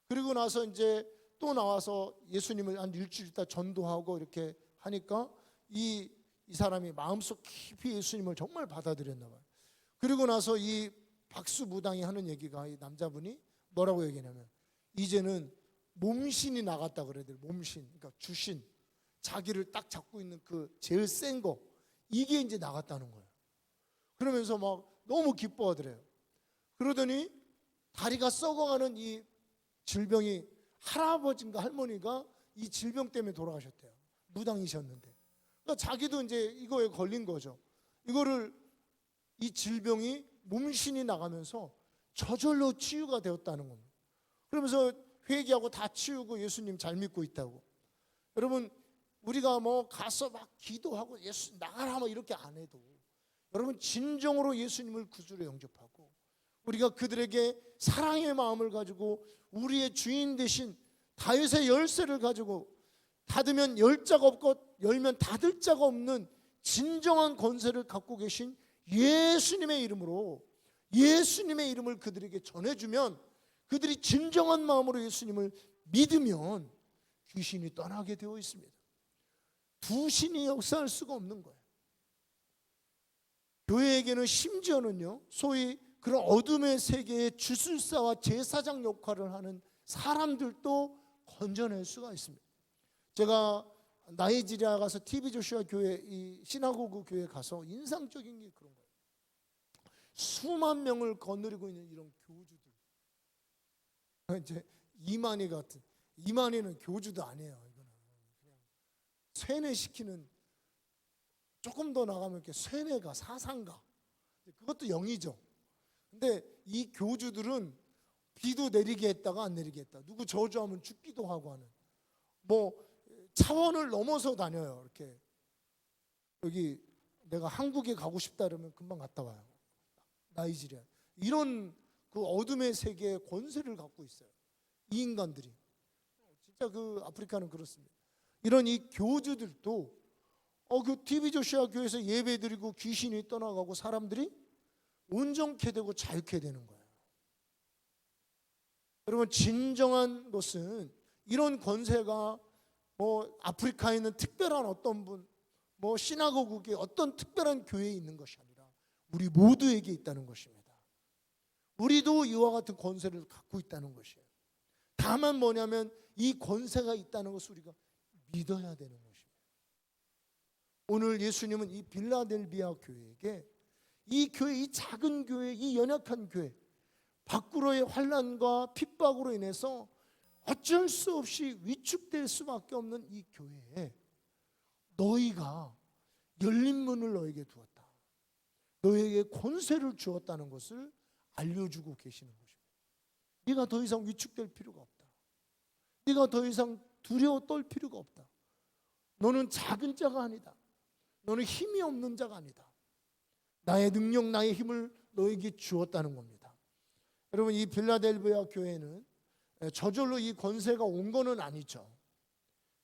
그리고 나서 이제 또 나와서 예수님을 한 일주일 있다 전도하고 이렇게 하니까 이 사람이 마음속 깊이 예수님을 정말 받아들였나 봐요. 그리고 나서 이 박수 무당이 하는 얘기가 이 남자분이 뭐라고 얘기하냐면 이제는 몸신이 나갔다 그래야 돼요. 몸신, 그러니까 주신, 자기를 딱 잡고 있는 그 제일 센 거, 이게 이제 나갔다는 거예요. 그러면서 막 너무 기뻐하더래요. 그러더니 다리가 썩어가는 이 질병이 할아버지인가 할머니가 이 질병 때문에 돌아가셨대요. 무당이셨는데. 그러니까 자기도 이제 이거에 걸린 거죠. 이거를 이 질병이 몸신이 나가면서 저절로 치유가 되었다는 겁니다. 그러면서 회개하고 다 치우고 예수님 잘 믿고 있다고. 여러분, 우리가 뭐 가서 막 기도하고 예수 나가라 뭐 이렇게 안 해도 여러분 진정으로 예수님을 구주로 영접하고 우리가 그들에게 사랑의 마음을 가지고 우리의 주인 대신 다윗의 열쇠를 가지고 닫으면 열 자가 없고 열면 닫을 자가 없는 진정한 권세를 갖고 계신 예수님의 이름으로 예수님의 이름을 그들에게 전해주면 그들이 진정한 마음으로 예수님을 믿으면 귀신이 떠나게 되어 있습니다. 두 신이 역사할 수가 없는 거예요. 교회에게는 심지어는요, 소위 그런 어둠의 세계의 주술사와 제사장 역할을 하는 사람들도 건져낼 수가 있습니다. 제가 나이지리아 가서 TV 조슈아 교회, 이 시나고그 교회 가서 인상적인 게 그런 거예요. 수만 명을 거느리고 있는 이런 교주들. 이제 이만희 같은, 이만희는 교주도 아니에요. 이거는 그냥 쇠뇌시키는, 조금 더 나가면 이렇게 쇠뇌가 사상가, 그것도 영이죠. 근데 이 교주들은 비도 내리게 했다가 안 내리게 했다. 누구 저주하면 죽기도 하고 하는, 뭐 차원을 넘어서 다녀요. 이렇게 여기 내가 한국에 가고 싶다 그러면 금방 갔다 와요. 나이지리아 이런 그 어둠의 세계의 권세를 갖고 있어요. 이 인간들이 진짜 그 아프리카는 그렇습니다. 이런 이 교주들도 그 TV 조슈아 교회에서 예배드리고 귀신이 떠나가고 사람들이 온전케 되고 자유케 되는 거예요. 여러분, 진정한 것은 이런 권세가 뭐 아프리카에 있는 특별한 어떤 분, 뭐 시나고그의 어떤 특별한 교회에 있는 것이 아니라 우리 모두에게 있다는 것입니다. 우리도 이와 같은 권세를 갖고 있다는 것이에요. 다만 뭐냐면 이 권세가 있다는 것을 우리가 믿어야 되는 것입니다. 오늘 예수님은 이 빌라델비아 교회에게 이 교회, 이 작은 교회, 이 연약한 교회, 밖으로의 환난과 핍박으로 인해서 어쩔 수 없이 위축될 수밖에 없는 이 교회에 너희가 열린 문을 너에게 두었다, 너에게 권세를 주었다는 것을 알려주고 계시는 것입니다. 네가 더 이상 위축될 필요가 없다. 네가 더 이상 두려워 떨 필요가 없다. 너는 작은 자가 아니다. 너는 힘이 없는 자가 아니다. 나의 능력, 나의 힘을 너에게 주었다는 겁니다. 여러분, 이 빌라델비아 교회는 저절로 이 권세가 온 거는 아니죠.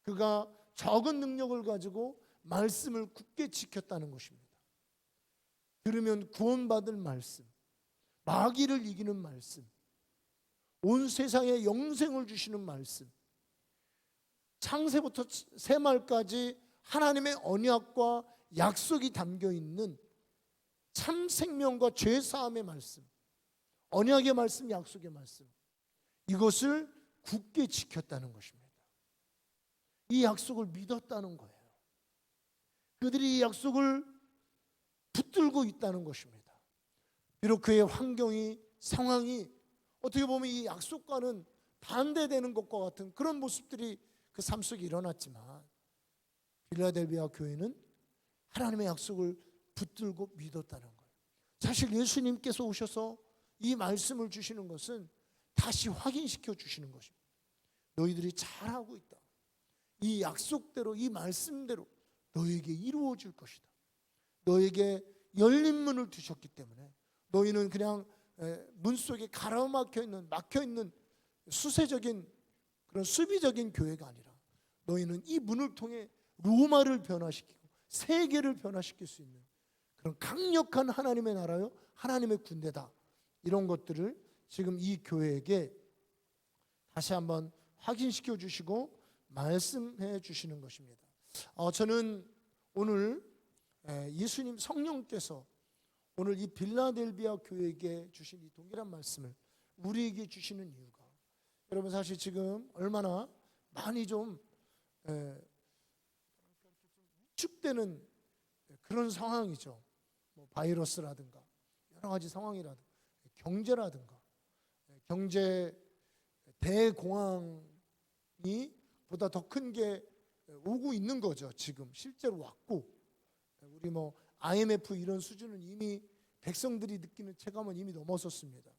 그가 적은 능력을 가지고 말씀을 굳게 지켰다는 것입니다. 들으면 구원받을 말씀, 마귀를 이기는 말씀, 온 세상에 영생을 주시는 말씀, 창세부터 새말까지 하나님의 언약과 약속이 담겨 있는 참 생명과 죄 사함의 말씀, 언약의 말씀, 약속의 말씀, 이것을 굳게 지켰다는 것입니다. 이 약속을 믿었다는 거예요. 그들이 이 약속을 붙들고 있다는 것입니다. 비록 그의 환경이, 상황이 어떻게 보면 이 약속과는 반대되는 것과 같은 그런 모습들이 그 삶 속에 일어났지만, 빌라델비아 교회는 하나님의 약속을 붙들고 믿었다는 거예요. 사실 예수님께서 오셔서 이 말씀을 주시는 것은 다시 확인시켜 주시는 것입니다. 너희들이 잘하고 있다. 이 약속대로, 이 말씀대로 너에게 이루어질 것이다. 너에게 열린 문을 두셨기 때문에 너희는 그냥 문 속에 가로막혀 있는, 막혀 있는 수세적인 그런 수비적인 교회가 아니라 너희는 이 문을 통해 로마를 변화시키고 세계를 변화시킬 수 있는 그런 강력한 하나님의 나라요, 하나님의 군대다. 이런 것들을 지금 이 교회에게 다시 한번 확인시켜 주시고 말씀해 주시는 것입니다. 저는 오늘 예수님 성령께서 오늘 이 빌라델비아 교회에게 주신 이 동일한 말씀을 우리에게 주시는 이유가, 여러분 사실 지금 얼마나 많이 좀 위축되는 그런 상황이죠. 뭐 바이러스라든가 여러 가지 상황이라든가 경제라든가, 경제 대공황이 보다 더 큰 게 오고 있는 거죠. 지금 실제로 왔고, 우리 뭐 IMF 이런 수준은 이미 백성들이 느끼는 체감은 이미 넘어섰습니다.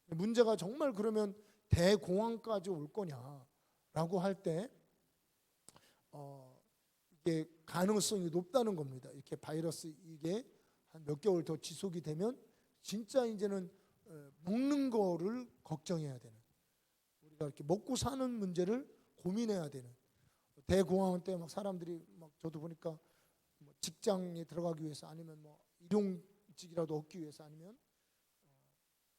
문제가 정말 그러면 대공황까지 올 거냐라고 할 때 이게 가능성이 높다는 겁니다. 이렇게 바이러스 이게 한 몇 개월 더 지속이 되면 진짜 이제는 먹는 거를 걱정해야 되는, 우리가 이렇게 먹고 사는 문제를 고민해야 되는, 대공황 때 막 사람들이 막 저도 보니까 뭐 직장에 들어가기 위해서 아니면 뭐 일용직이라도 얻기 위해서 아니면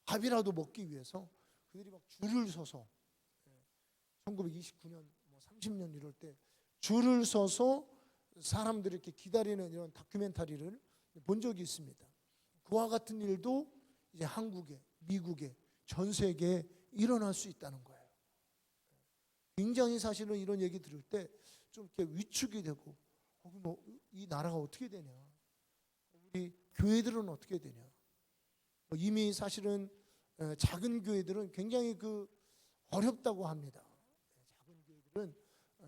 밥이라도 먹기 위해서 그들이 막 줄을 서서 1929년 뭐 30년 이럴 때 줄을 서서 사람들이 이렇게 기다리는 이런 다큐멘터리를 본 적이 있습니다. 그와 같은 일도 이제 한국에, 미국에, 전 세계에 일어날 수 있다는 거예요. 굉장히 사실은 이런 얘기 들을 때 좀 이렇게 위축이 되고, 뭐 이 나라가 어떻게 되냐, 우리 교회들은 어떻게 되냐. 이미 사실은 작은 교회들은 굉장히 그 어렵다고 합니다. 작은 교회들은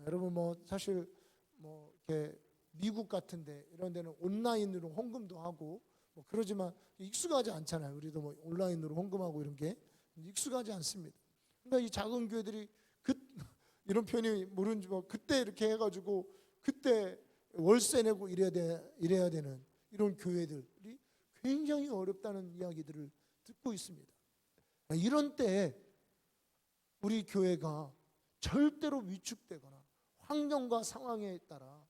여러분 뭐 사실 뭐 이렇게 미국 같은데 이런 데는 온라인으로 헌금도 하고 뭐 그러지만 익숙하지 않잖아요. 우리도 뭐 온라인으로 헌금하고 이런 게 익숙하지 않습니다. 그러니까 이 작은 교회들이 이런 표현이 모르는지 뭐 그때 이렇게 해가지고 그때 월세 내고 이래야 되는 이런 교회들이 굉장히 어렵다는 이야기들을 듣고 있습니다. 이런 때에 우리 교회가 절대로 위축되거나 환경과 상황에 따라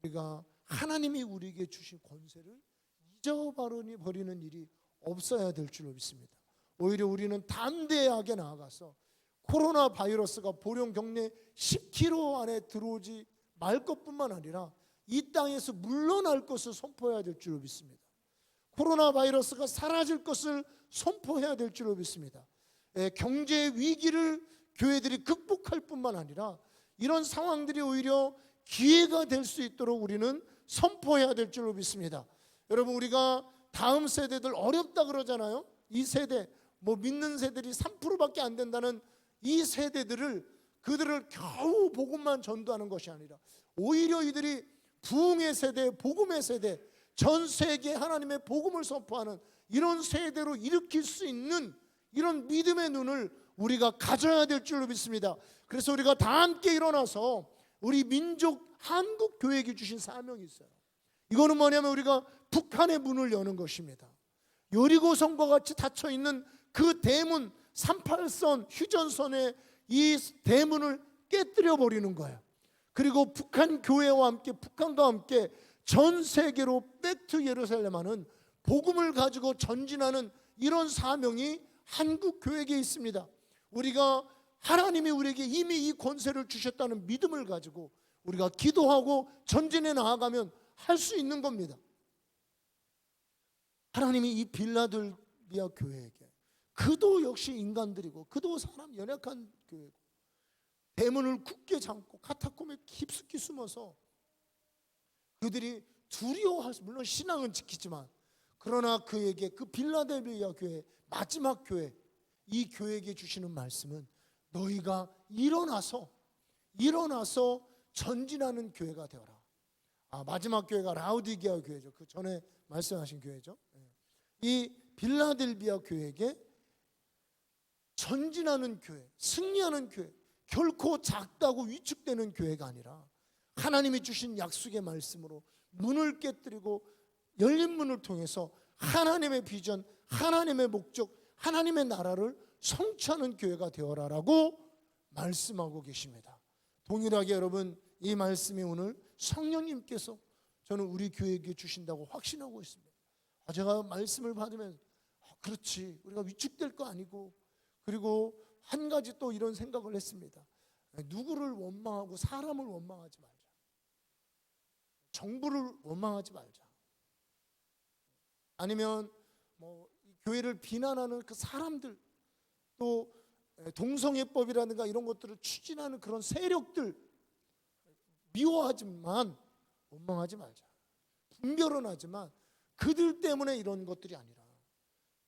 우리가 하나님이 우리에게 주신 권세를 잊어버리는 일이 없어야 될 줄로 믿습니다. 오히려 우리는 담대하게 나아가서 코로나 바이러스가 보령 경내 10km 안에 들어오지 말 것뿐만 아니라 이 땅에서 물러날 것을 선포해야 될 줄로 믿습니다. 코로나 바이러스가 사라질 것을 선포해야 될 줄로 믿습니다. 경제 위기를 교회들이 극복할 뿐만 아니라 이런 상황들이 오히려 기회가 될 수 있도록 우리는 선포해야 될 줄로 믿습니다. 여러분, 우리가 다음 세대들 어렵다 그러잖아요. 이 세대, 뭐 믿는 세대들이 3%밖에 안 된다는 이 세대들을, 그들을 겨우 복음만 전도하는 것이 아니라 오히려 이들이 부흥의 세대, 복음의 세대, 전 세계에 하나님의 복음을 선포하는 이런 세대로 일으킬 수 있는 이런 믿음의 눈을 우리가 가져야 될 줄로 믿습니다. 그래서 우리가 다 함께 일어나서 우리 민족 한국 교회에게 주신 사명이 있어요. 이거는 뭐냐면 우리가 북한의 문을 여는 것입니다. 여리고성과 같이 닫혀있는 그 대문, 38선 휴전선의 이 대문을 깨뜨려 버리는 거예요. 그리고 북한 교회와 함께, 북한과 함께 전 세계로 백투 예루살렘하는 복음을 가지고 전진하는 이런 사명이 한국 교회에게 있습니다. 우리가 하나님이 우리에게 이미 이 권세를 주셨다는 믿음을 가지고 우리가 기도하고 전진해 나아가면 할 수 있는 겁니다. 하나님이 이 빌라델비아 교회에게, 그도 역시 인간들이고 그도 사람 연약한 교회고 대문을 굳게 잠고 카타콤에 깊숙이 숨어서 그들이 두려워할 수, 물론 신앙은 지키지만 그러나 그에게, 그 빌라델비아 교회 마지막 교회, 이 교회에게 주시는 말씀은 너희가 일어나서 전진하는 교회가 되어라. 마지막 교회가 라우디게아 교회죠. 그 전에 말씀하신 교회죠. 이 빌라델비아 교회에게 전진하는 교회, 승리하는 교회, 결코 작다고 위축되는 교회가 아니라 하나님이 주신 약속의 말씀으로 문을 깨뜨리고 열린 문을 통해서 하나님의 비전, 하나님의 목적, 하나님의 나라를 성취하는 교회가 되어라라고 말씀하고 계십니다. 동일하게 여러분, 이 말씀이 오늘 성령님께서 저는 우리 교회에게 주신다고 확신하고 있습니다. 제가 말씀을 받으면 그렇지, 우리가 위축될 거 아니고, 그리고 한 가지 또 이런 생각을 했습니다. 누구를 원망하고 사람을 원망하지 말자. 정부를 원망하지 말자. 아니면 이 교회를 비난하는 그 사람들, 또 동성애법이라든가 이런 것들을 추진하는 그런 세력들 미워하지만 원망하지 말자. 분별은 하지만 그들 때문에 이런 것들이 아니라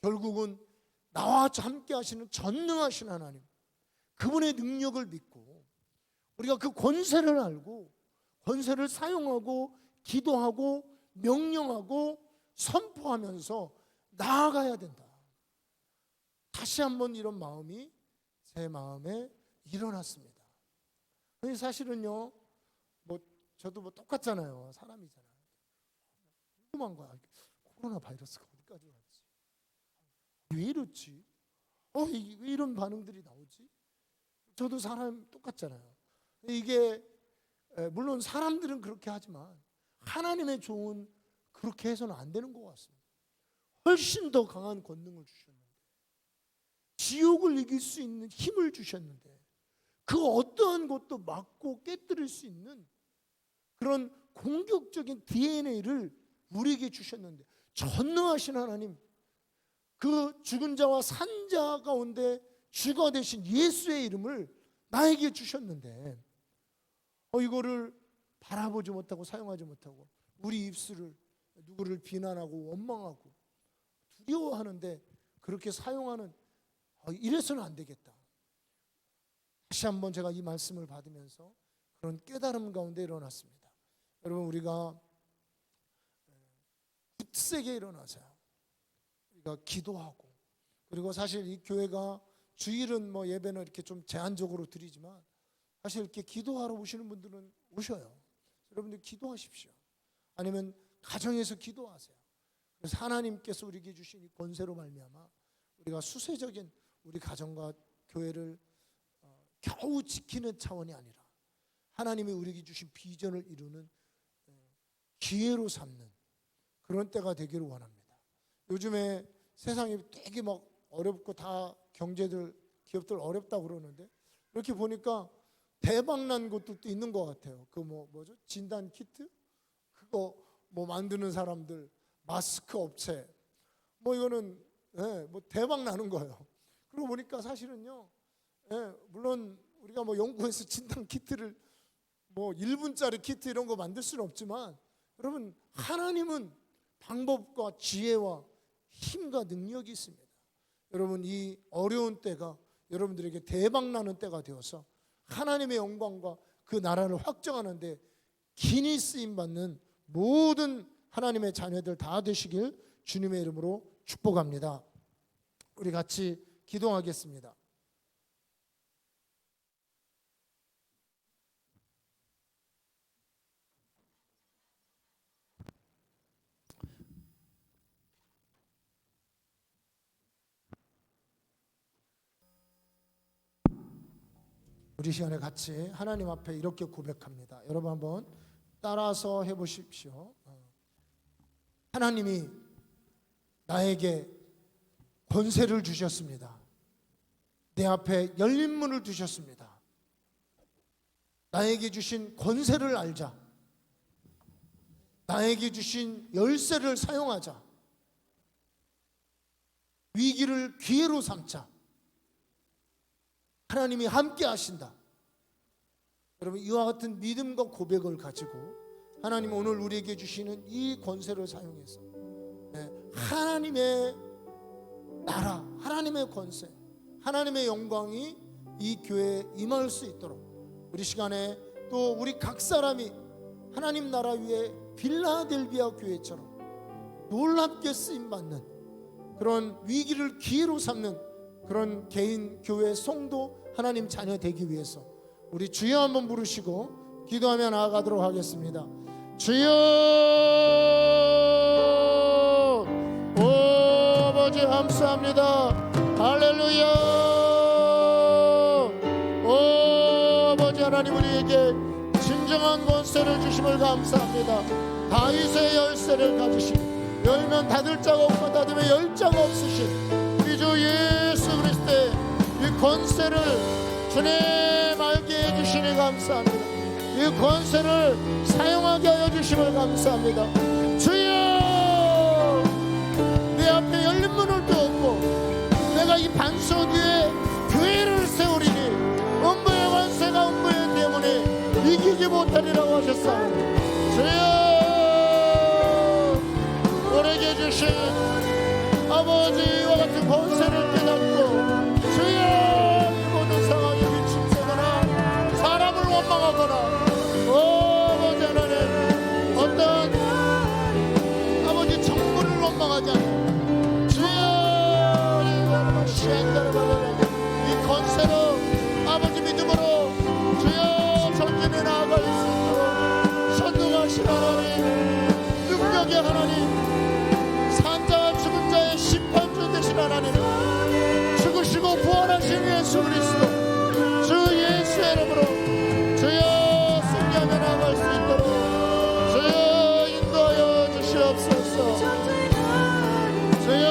결국은 나와 함께 하시는 전능하신 하나님, 그분의 능력을 믿고 우리가 그 권세를 알고 권세를 사용하고 기도하고 명령하고 선포하면서 나아가야 된다. 다시 한번 이런 마음이 제 마음에 일어났습니다. 사실은요, 저도 똑같잖아요. 사람이잖아요. 궁금한 거야. 코로나 바이러스가 어디까지 왔지? 왜 이렇지? 왜 이런 반응들이 나오지? 저도 사람 똑같잖아요. 이게 물론 사람들은 그렇게 하지만 하나님의 종은 그렇게 해서는 안 되는 것 같습니다. 훨씬 더 강한 권능을 주셨는데, 지옥을 이길 수 있는 힘을 주셨는데, 그 어떠한 것도 막고 깨뜨릴 수 있는 그런 공격적인 DNA를 우리에게 주셨는데, 전능하신 하나님, 그 죽은 자와 산 자 가운데 주가 되신 예수의 이름을 나에게 주셨는데 이거를 바라보지 못하고 사용하지 못하고 우리 입술을 누구를 비난하고 원망하고 두려워하는데 그렇게 사용하는, 이래서는 안 되겠다. 다시 한번 제가 이 말씀을 받으면서 그런 깨달음 가운데 일어났습니다. 여러분, 우리가 굳세게 일어나서요, 우리가 기도하고, 그리고 사실 이 교회가 주일은 예배는 이렇게 좀 제한적으로 드리지만 사실 이렇게 기도하러 오시는 분들은 오셔요. 여러분들 기도하십시오. 아니면 가정에서 기도하세요. 그래서 하나님께서 우리에게 주신 이 권세로 말미암아 우리가 수세적인 우리 가정과 교회를 겨우 지키는 차원이 아니라 하나님이 우리에게 주신 비전을 이루는 기회로 삼는 그런 때가 되기를 원합니다. 요즘에 세상이 되게 어렵고 다 기업들 어렵다고 그러는데 이렇게 보니까 대박 난 곳들도 있는 것 같아요. 그 뭐죠? 진단 키트? 그거 만드는 사람들, 마스크 업체, 이거는 대박 나는 거예요. 그러고 보니까 사실은요, 물론 우리가 연구해서 진단 키트를 1분짜리 키트 이런 거 만들 수는 없지만 여러분, 하나님은 방법과 지혜와 힘과 능력이 있습니다. 여러분, 이 어려운 때가 여러분들에게 대박나는 때가 되어서 하나님의 영광과 그 나라를 확정하는데 긴히 쓰임받는 모든 하나님의 자녀들 다 되시길 주님의 이름으로 축복합니다. 우리 같이 기도하겠습니다. 우리 시간에 같이 하나님 앞에 이렇게 고백합니다. 여러분 한번 따라서 해보십시오. 하나님이 나에게 권세를 주셨습니다. 내 앞에 열린 문을 두셨습니다. 나에게 주신 권세를 알자. 나에게 주신 열쇠를 사용하자. 위기를 기회로 삼자. 하나님이 함께 하신다. 여러분, 이와 같은 믿음과 고백을 가지고 하나님 오늘 우리에게 주시는 이 권세를 사용해서 하나님의 나라, 하나님의 권세, 하나님의 영광이 이 교회에 임할 수 있도록 우리 시간에 또 우리 각 사람이 하나님 나라 위에 빌라델비아 교회처럼 놀랍게 쓰임받는 그런 위기를 기회로 삼는 그런 개인, 교회, 성도, 하나님 자녀 되기 위해서 우리 주여 한번 부르시고 기도하며 나아가도록 하겠습니다. 주여, 오 아버지 감사합니다. 할렐루야. 오 아버지 하나님, 우리에게 진정한 권세를 주심을 감사합니다. 다윗의 열쇠를 가지신, 열면 닫을 자가 없고 닫으면 열 자가 없으신 우리 주 예수 그리스도의 이 권세를 주님 알게 해주시니 감사합니다. 이 권세를 사용하게 하여 주심을 감사합니다. 주여, 내 앞에 열린 문을 뚫고 내가 이 반석 위에 교회를 세우리니 음부의 권세가 음부의 때문에 이기지 못하리라고 하셨사오니 주여, 우리에게 주신 아버지와 같은 권세를 깨닫고 주여, 이 모든 상황에 미침되거나 사람을 원망하거나 아버지 하나님 어떤 아버지 정부를 원망하지 않고 주여, 이 권세로 아버지 믿음으로 주여 전진해 나아갈 수 있도록 선동하신 하나님, 능력의 하나님, 산자와 죽은 자의 심판주 되신 하나님, 죽으시고 부활하신 예수 그리스도 주 예수의 이름으로 주여 승리하며 나아갈 수 있도록 주여 인도하여 주시옵소서. 주여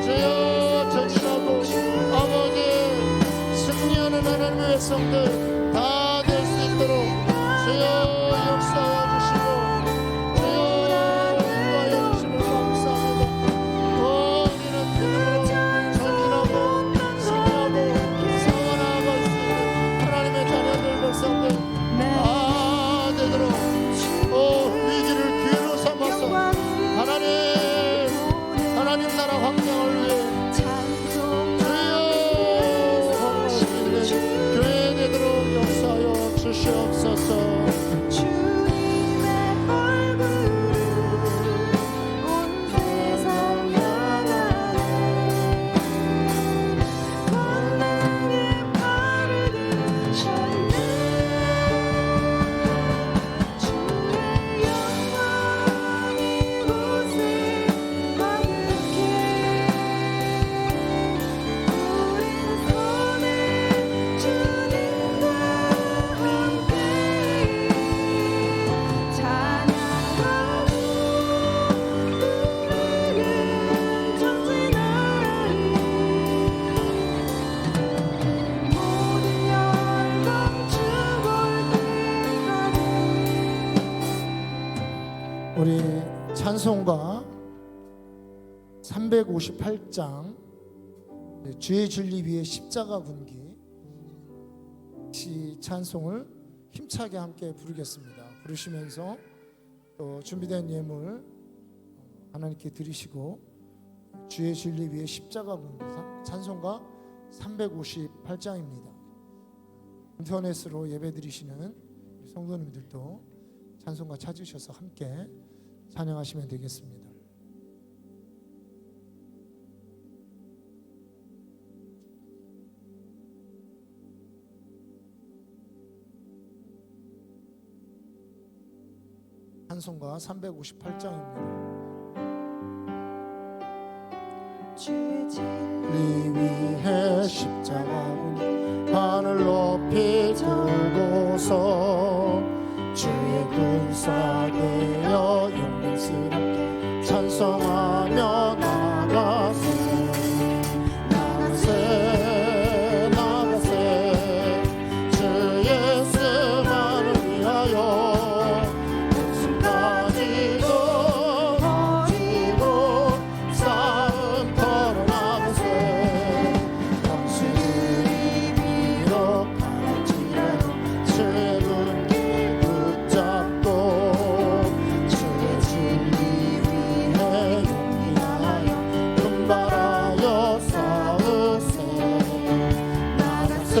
주여 전진하고 아버지 승리하는 하나님의 백성들 다 될 수 있도록 주여 역사하여 주시고 주여 인도하여 주심을 감사합니다. 우리는 믿음으로 전진하고 승리하고 싸워나갈 수 있는 하나님의 자녀들 백성들 다 되도록 위기를 기회로 삼아서 하나님 나라 확장을 위해 주여 하나님 교회 되도록 찬송가 358장 주의 진리 위에 십자가 군기, 이 찬송을 힘차게 함께 부르겠습니다. 부르시면서 또 준비된 예물 하나님께 드리시고 주의 진리 위에 십자가 군기 찬송가 358장입니다. 인터넷으로 예배 드리시는 성도님들도 찬송가 찾으셔서 함께 찬양하시면 되겠습니다. 찬송가 358장입니다. 주의 진리 위에 십자가 하늘 높이 들고서 주의 군사 되어 영광스럽게 찬송하며 나가세 나가세 나가세 주 예수만을 위하여 목숨까지도 버리고 싸움 걸어 나가세 원수들이 비록할지라도 주의 군기 붙잡고 주의 진리 위에 용기하여 분발하여 싸우세 나가세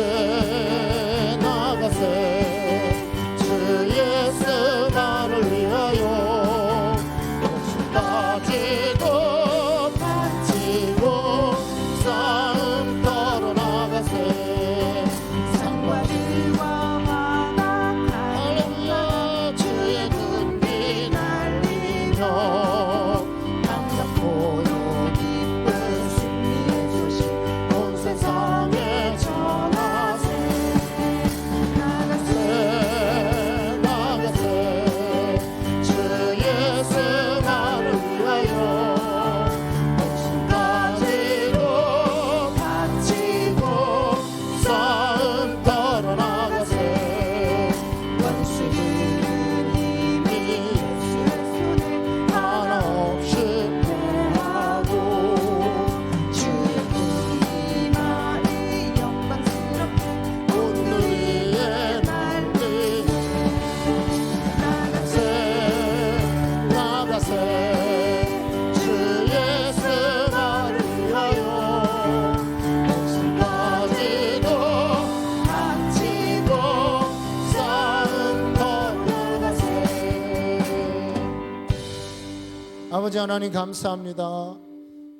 나가세 주 예수만을 위하여 목숨까지도 바치고 싸움 걸어 나가세 산과 지와 바다 할렐루야 주의 군기 날리며 감사코로 기쁜 승리의 소식 온 세상에 전하세 나가세 나가세 주 예수만을 위하여 목숨까지도 바치고 싸움 걸어 나가세 원수들은 이미 예수의 손에 하나 없이 패하고 주의 이마이 영광스럽게 오늘의 날리 나가세 나가세 주 예수만을 위하여 목숨까지도 바치고 싸움 걸어가세. 아버지 하나님 감사합니다.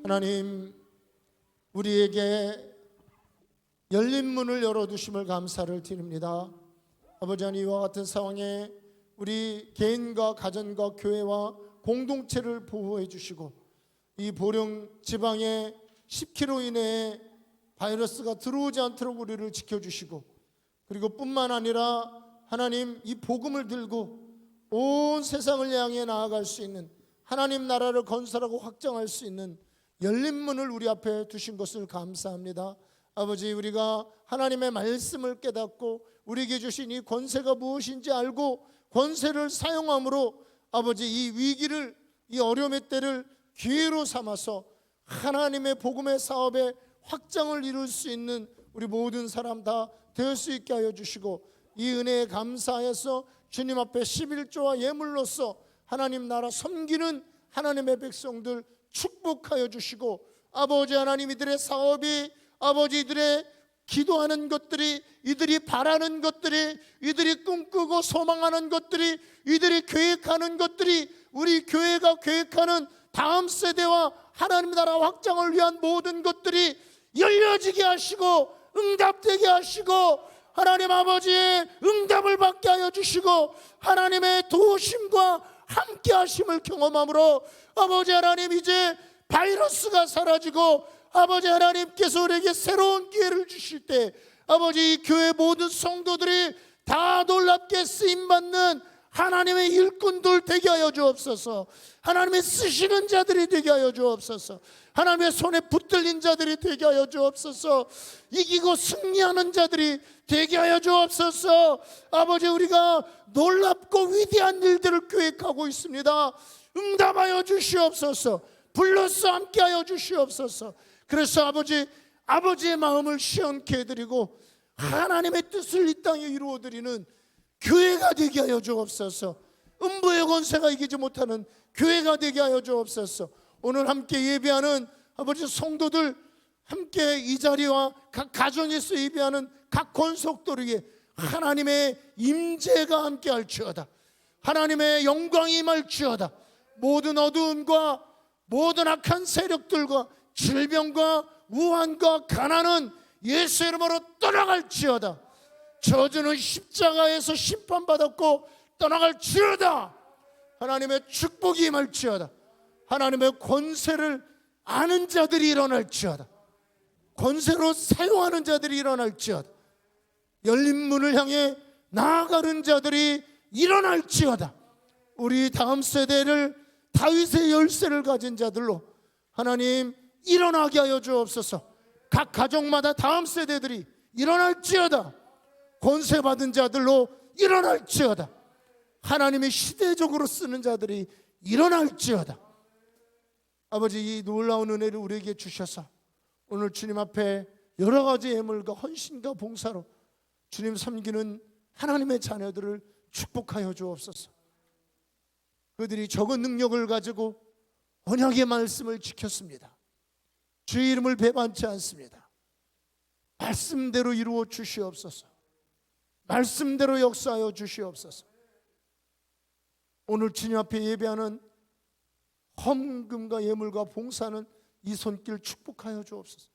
하나님 우리에게 열린 문을 열어두심을 감사를 드립니다. 아버지 하나님 이와 같은 상황에 우리 개인과 가정과 교회와 공동체를 보호해 주시고 이 보령 지방에 10km 이내에 바이러스가 들어오지 않도록 우리를 지켜주시고 그리고 뿐만 아니라 하나님 이 복음을 들고 온 세상을 향해 나아갈 수 있는 하나님 나라를 건설하고 확장할 수 있는 열린 문을 우리 앞에 두신 것을 감사합니다. 아버지 우리가 하나님의 말씀을 깨닫고 우리에게 주신 이 권세가 무엇인지 알고 권세를 사용함으로 아버지 이 위기를 이 어려움의 때를 기회로 삼아서 하나님의 복음의 사업에 확장을 이룰 수 있는 우리 모든 사람 다 될 수 있게 하여 주시고 이 은혜에 감사해서 주님 앞에 11조와 예물로서 하나님 나라 섬기는 하나님의 백성들 축복하여 주시고 아버지 하나님 이들의 사업이 아버지 이들의 기도하는 것들이 이들이 바라는 것들이 이들이 꿈꾸고 소망하는 것들이 이들이 계획하는 것들이 우리 교회가 계획하는 다음 세대와 하나님 나라 확장을 위한 모든 것들이 열려지게 하시고 응답되게 하시고 하나님 아버지의 응답을 받게 하여 주시고 하나님의 도우심과 함께 하심을 경험함으로 아버지 하나님 이제 바이러스가 사라지고 아버지 하나님께서 우리에게 새로운 기회를 주실 때 아버지 이 교회 모든 성도들이 다 놀랍게 쓰임받는 하나님의 일꾼들 되게 하여 주옵소서. 하나님의 쓰시는 자들이 되게 하여 주옵소서. 하나님의 손에 붙들린 자들이 되게 하여 주옵소서. 이기고 승리하는 자들이 되게 하여 주옵소서. 아버지 우리가 놀랍고 위대한 일들을 계획하고 있습니다. 응답하여 주시옵소서. 불러서 함께하여 주시옵소서. 그래서 아버지의 마음을 시원케 해드리고 하나님의 뜻을 이 땅에 이루어드리는 교회가 되게 하여 주옵소서. 음부의 권세가 이기지 못하는 교회가 되게 하여 주옵소서. 오늘 함께 예배하는 아버지 성도들, 함께 이 자리와 각 가정에서 예배하는 각 권속들에게 하나님의 임재가 함께 할지어다. 하나님의 영광이 임할지어다. 모든 어두움과 모든 악한 세력들과 질병과 우환과 가난은 예수 이름으로 떠나갈지어다. 저주는 십자가에서 심판받았고 떠나갈지어다. 하나님의 축복이 임할지어다. 하나님의 권세를 아는 자들이 일어날지어다. 권세로 사용하는 자들이 일어날지어다. 열린 문을 향해 나아가는 자들이 일어날지어다. 우리 다음 세대를 다윗의 열쇠를 가진 자들로 하나님 일어나게 하여 주옵소서. 각 가정마다 다음 세대들이 일어날지어다. 권세 받은 자들로 일어날지어다. 하나님이 시대적으로 쓰는 자들이 일어날지어다. 아버지, 이 놀라운 은혜를 우리에게 주셔서 오늘 주님 앞에 여러 가지 예물과 헌신과 봉사로 주님 섬기는 하나님의 자녀들을 축복하여 주옵소서. 그들이 적은 능력을 가지고 언약의 말씀을 지켰습니다. 주의 이름을 배반치 않습니다. 말씀대로 이루어 주시옵소서. 말씀대로 역사하여 주시옵소서. 오늘 주님 앞에 예배하는 헌금과 예물과 봉사는 이 손길 축복하여 주옵소서.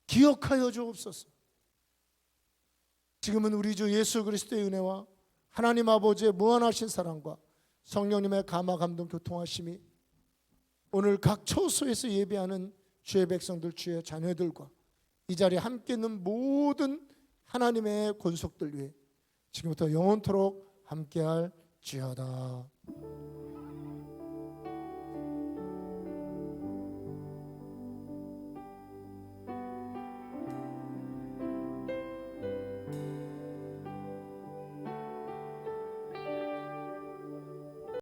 기억하여 주옵소서. 지금은 우리 주 예수 그리스도의 은혜와 하나님 아버지의 무한하신 사랑과 성령님의 감화 감동 교통하심이 오늘 각 처소에서 예배하는 주의 백성들, 주의 자녀들과 이 자리에 함께 있는 모든 하나님의 권속들 위해 지금부터 영원토록 함께할지어다.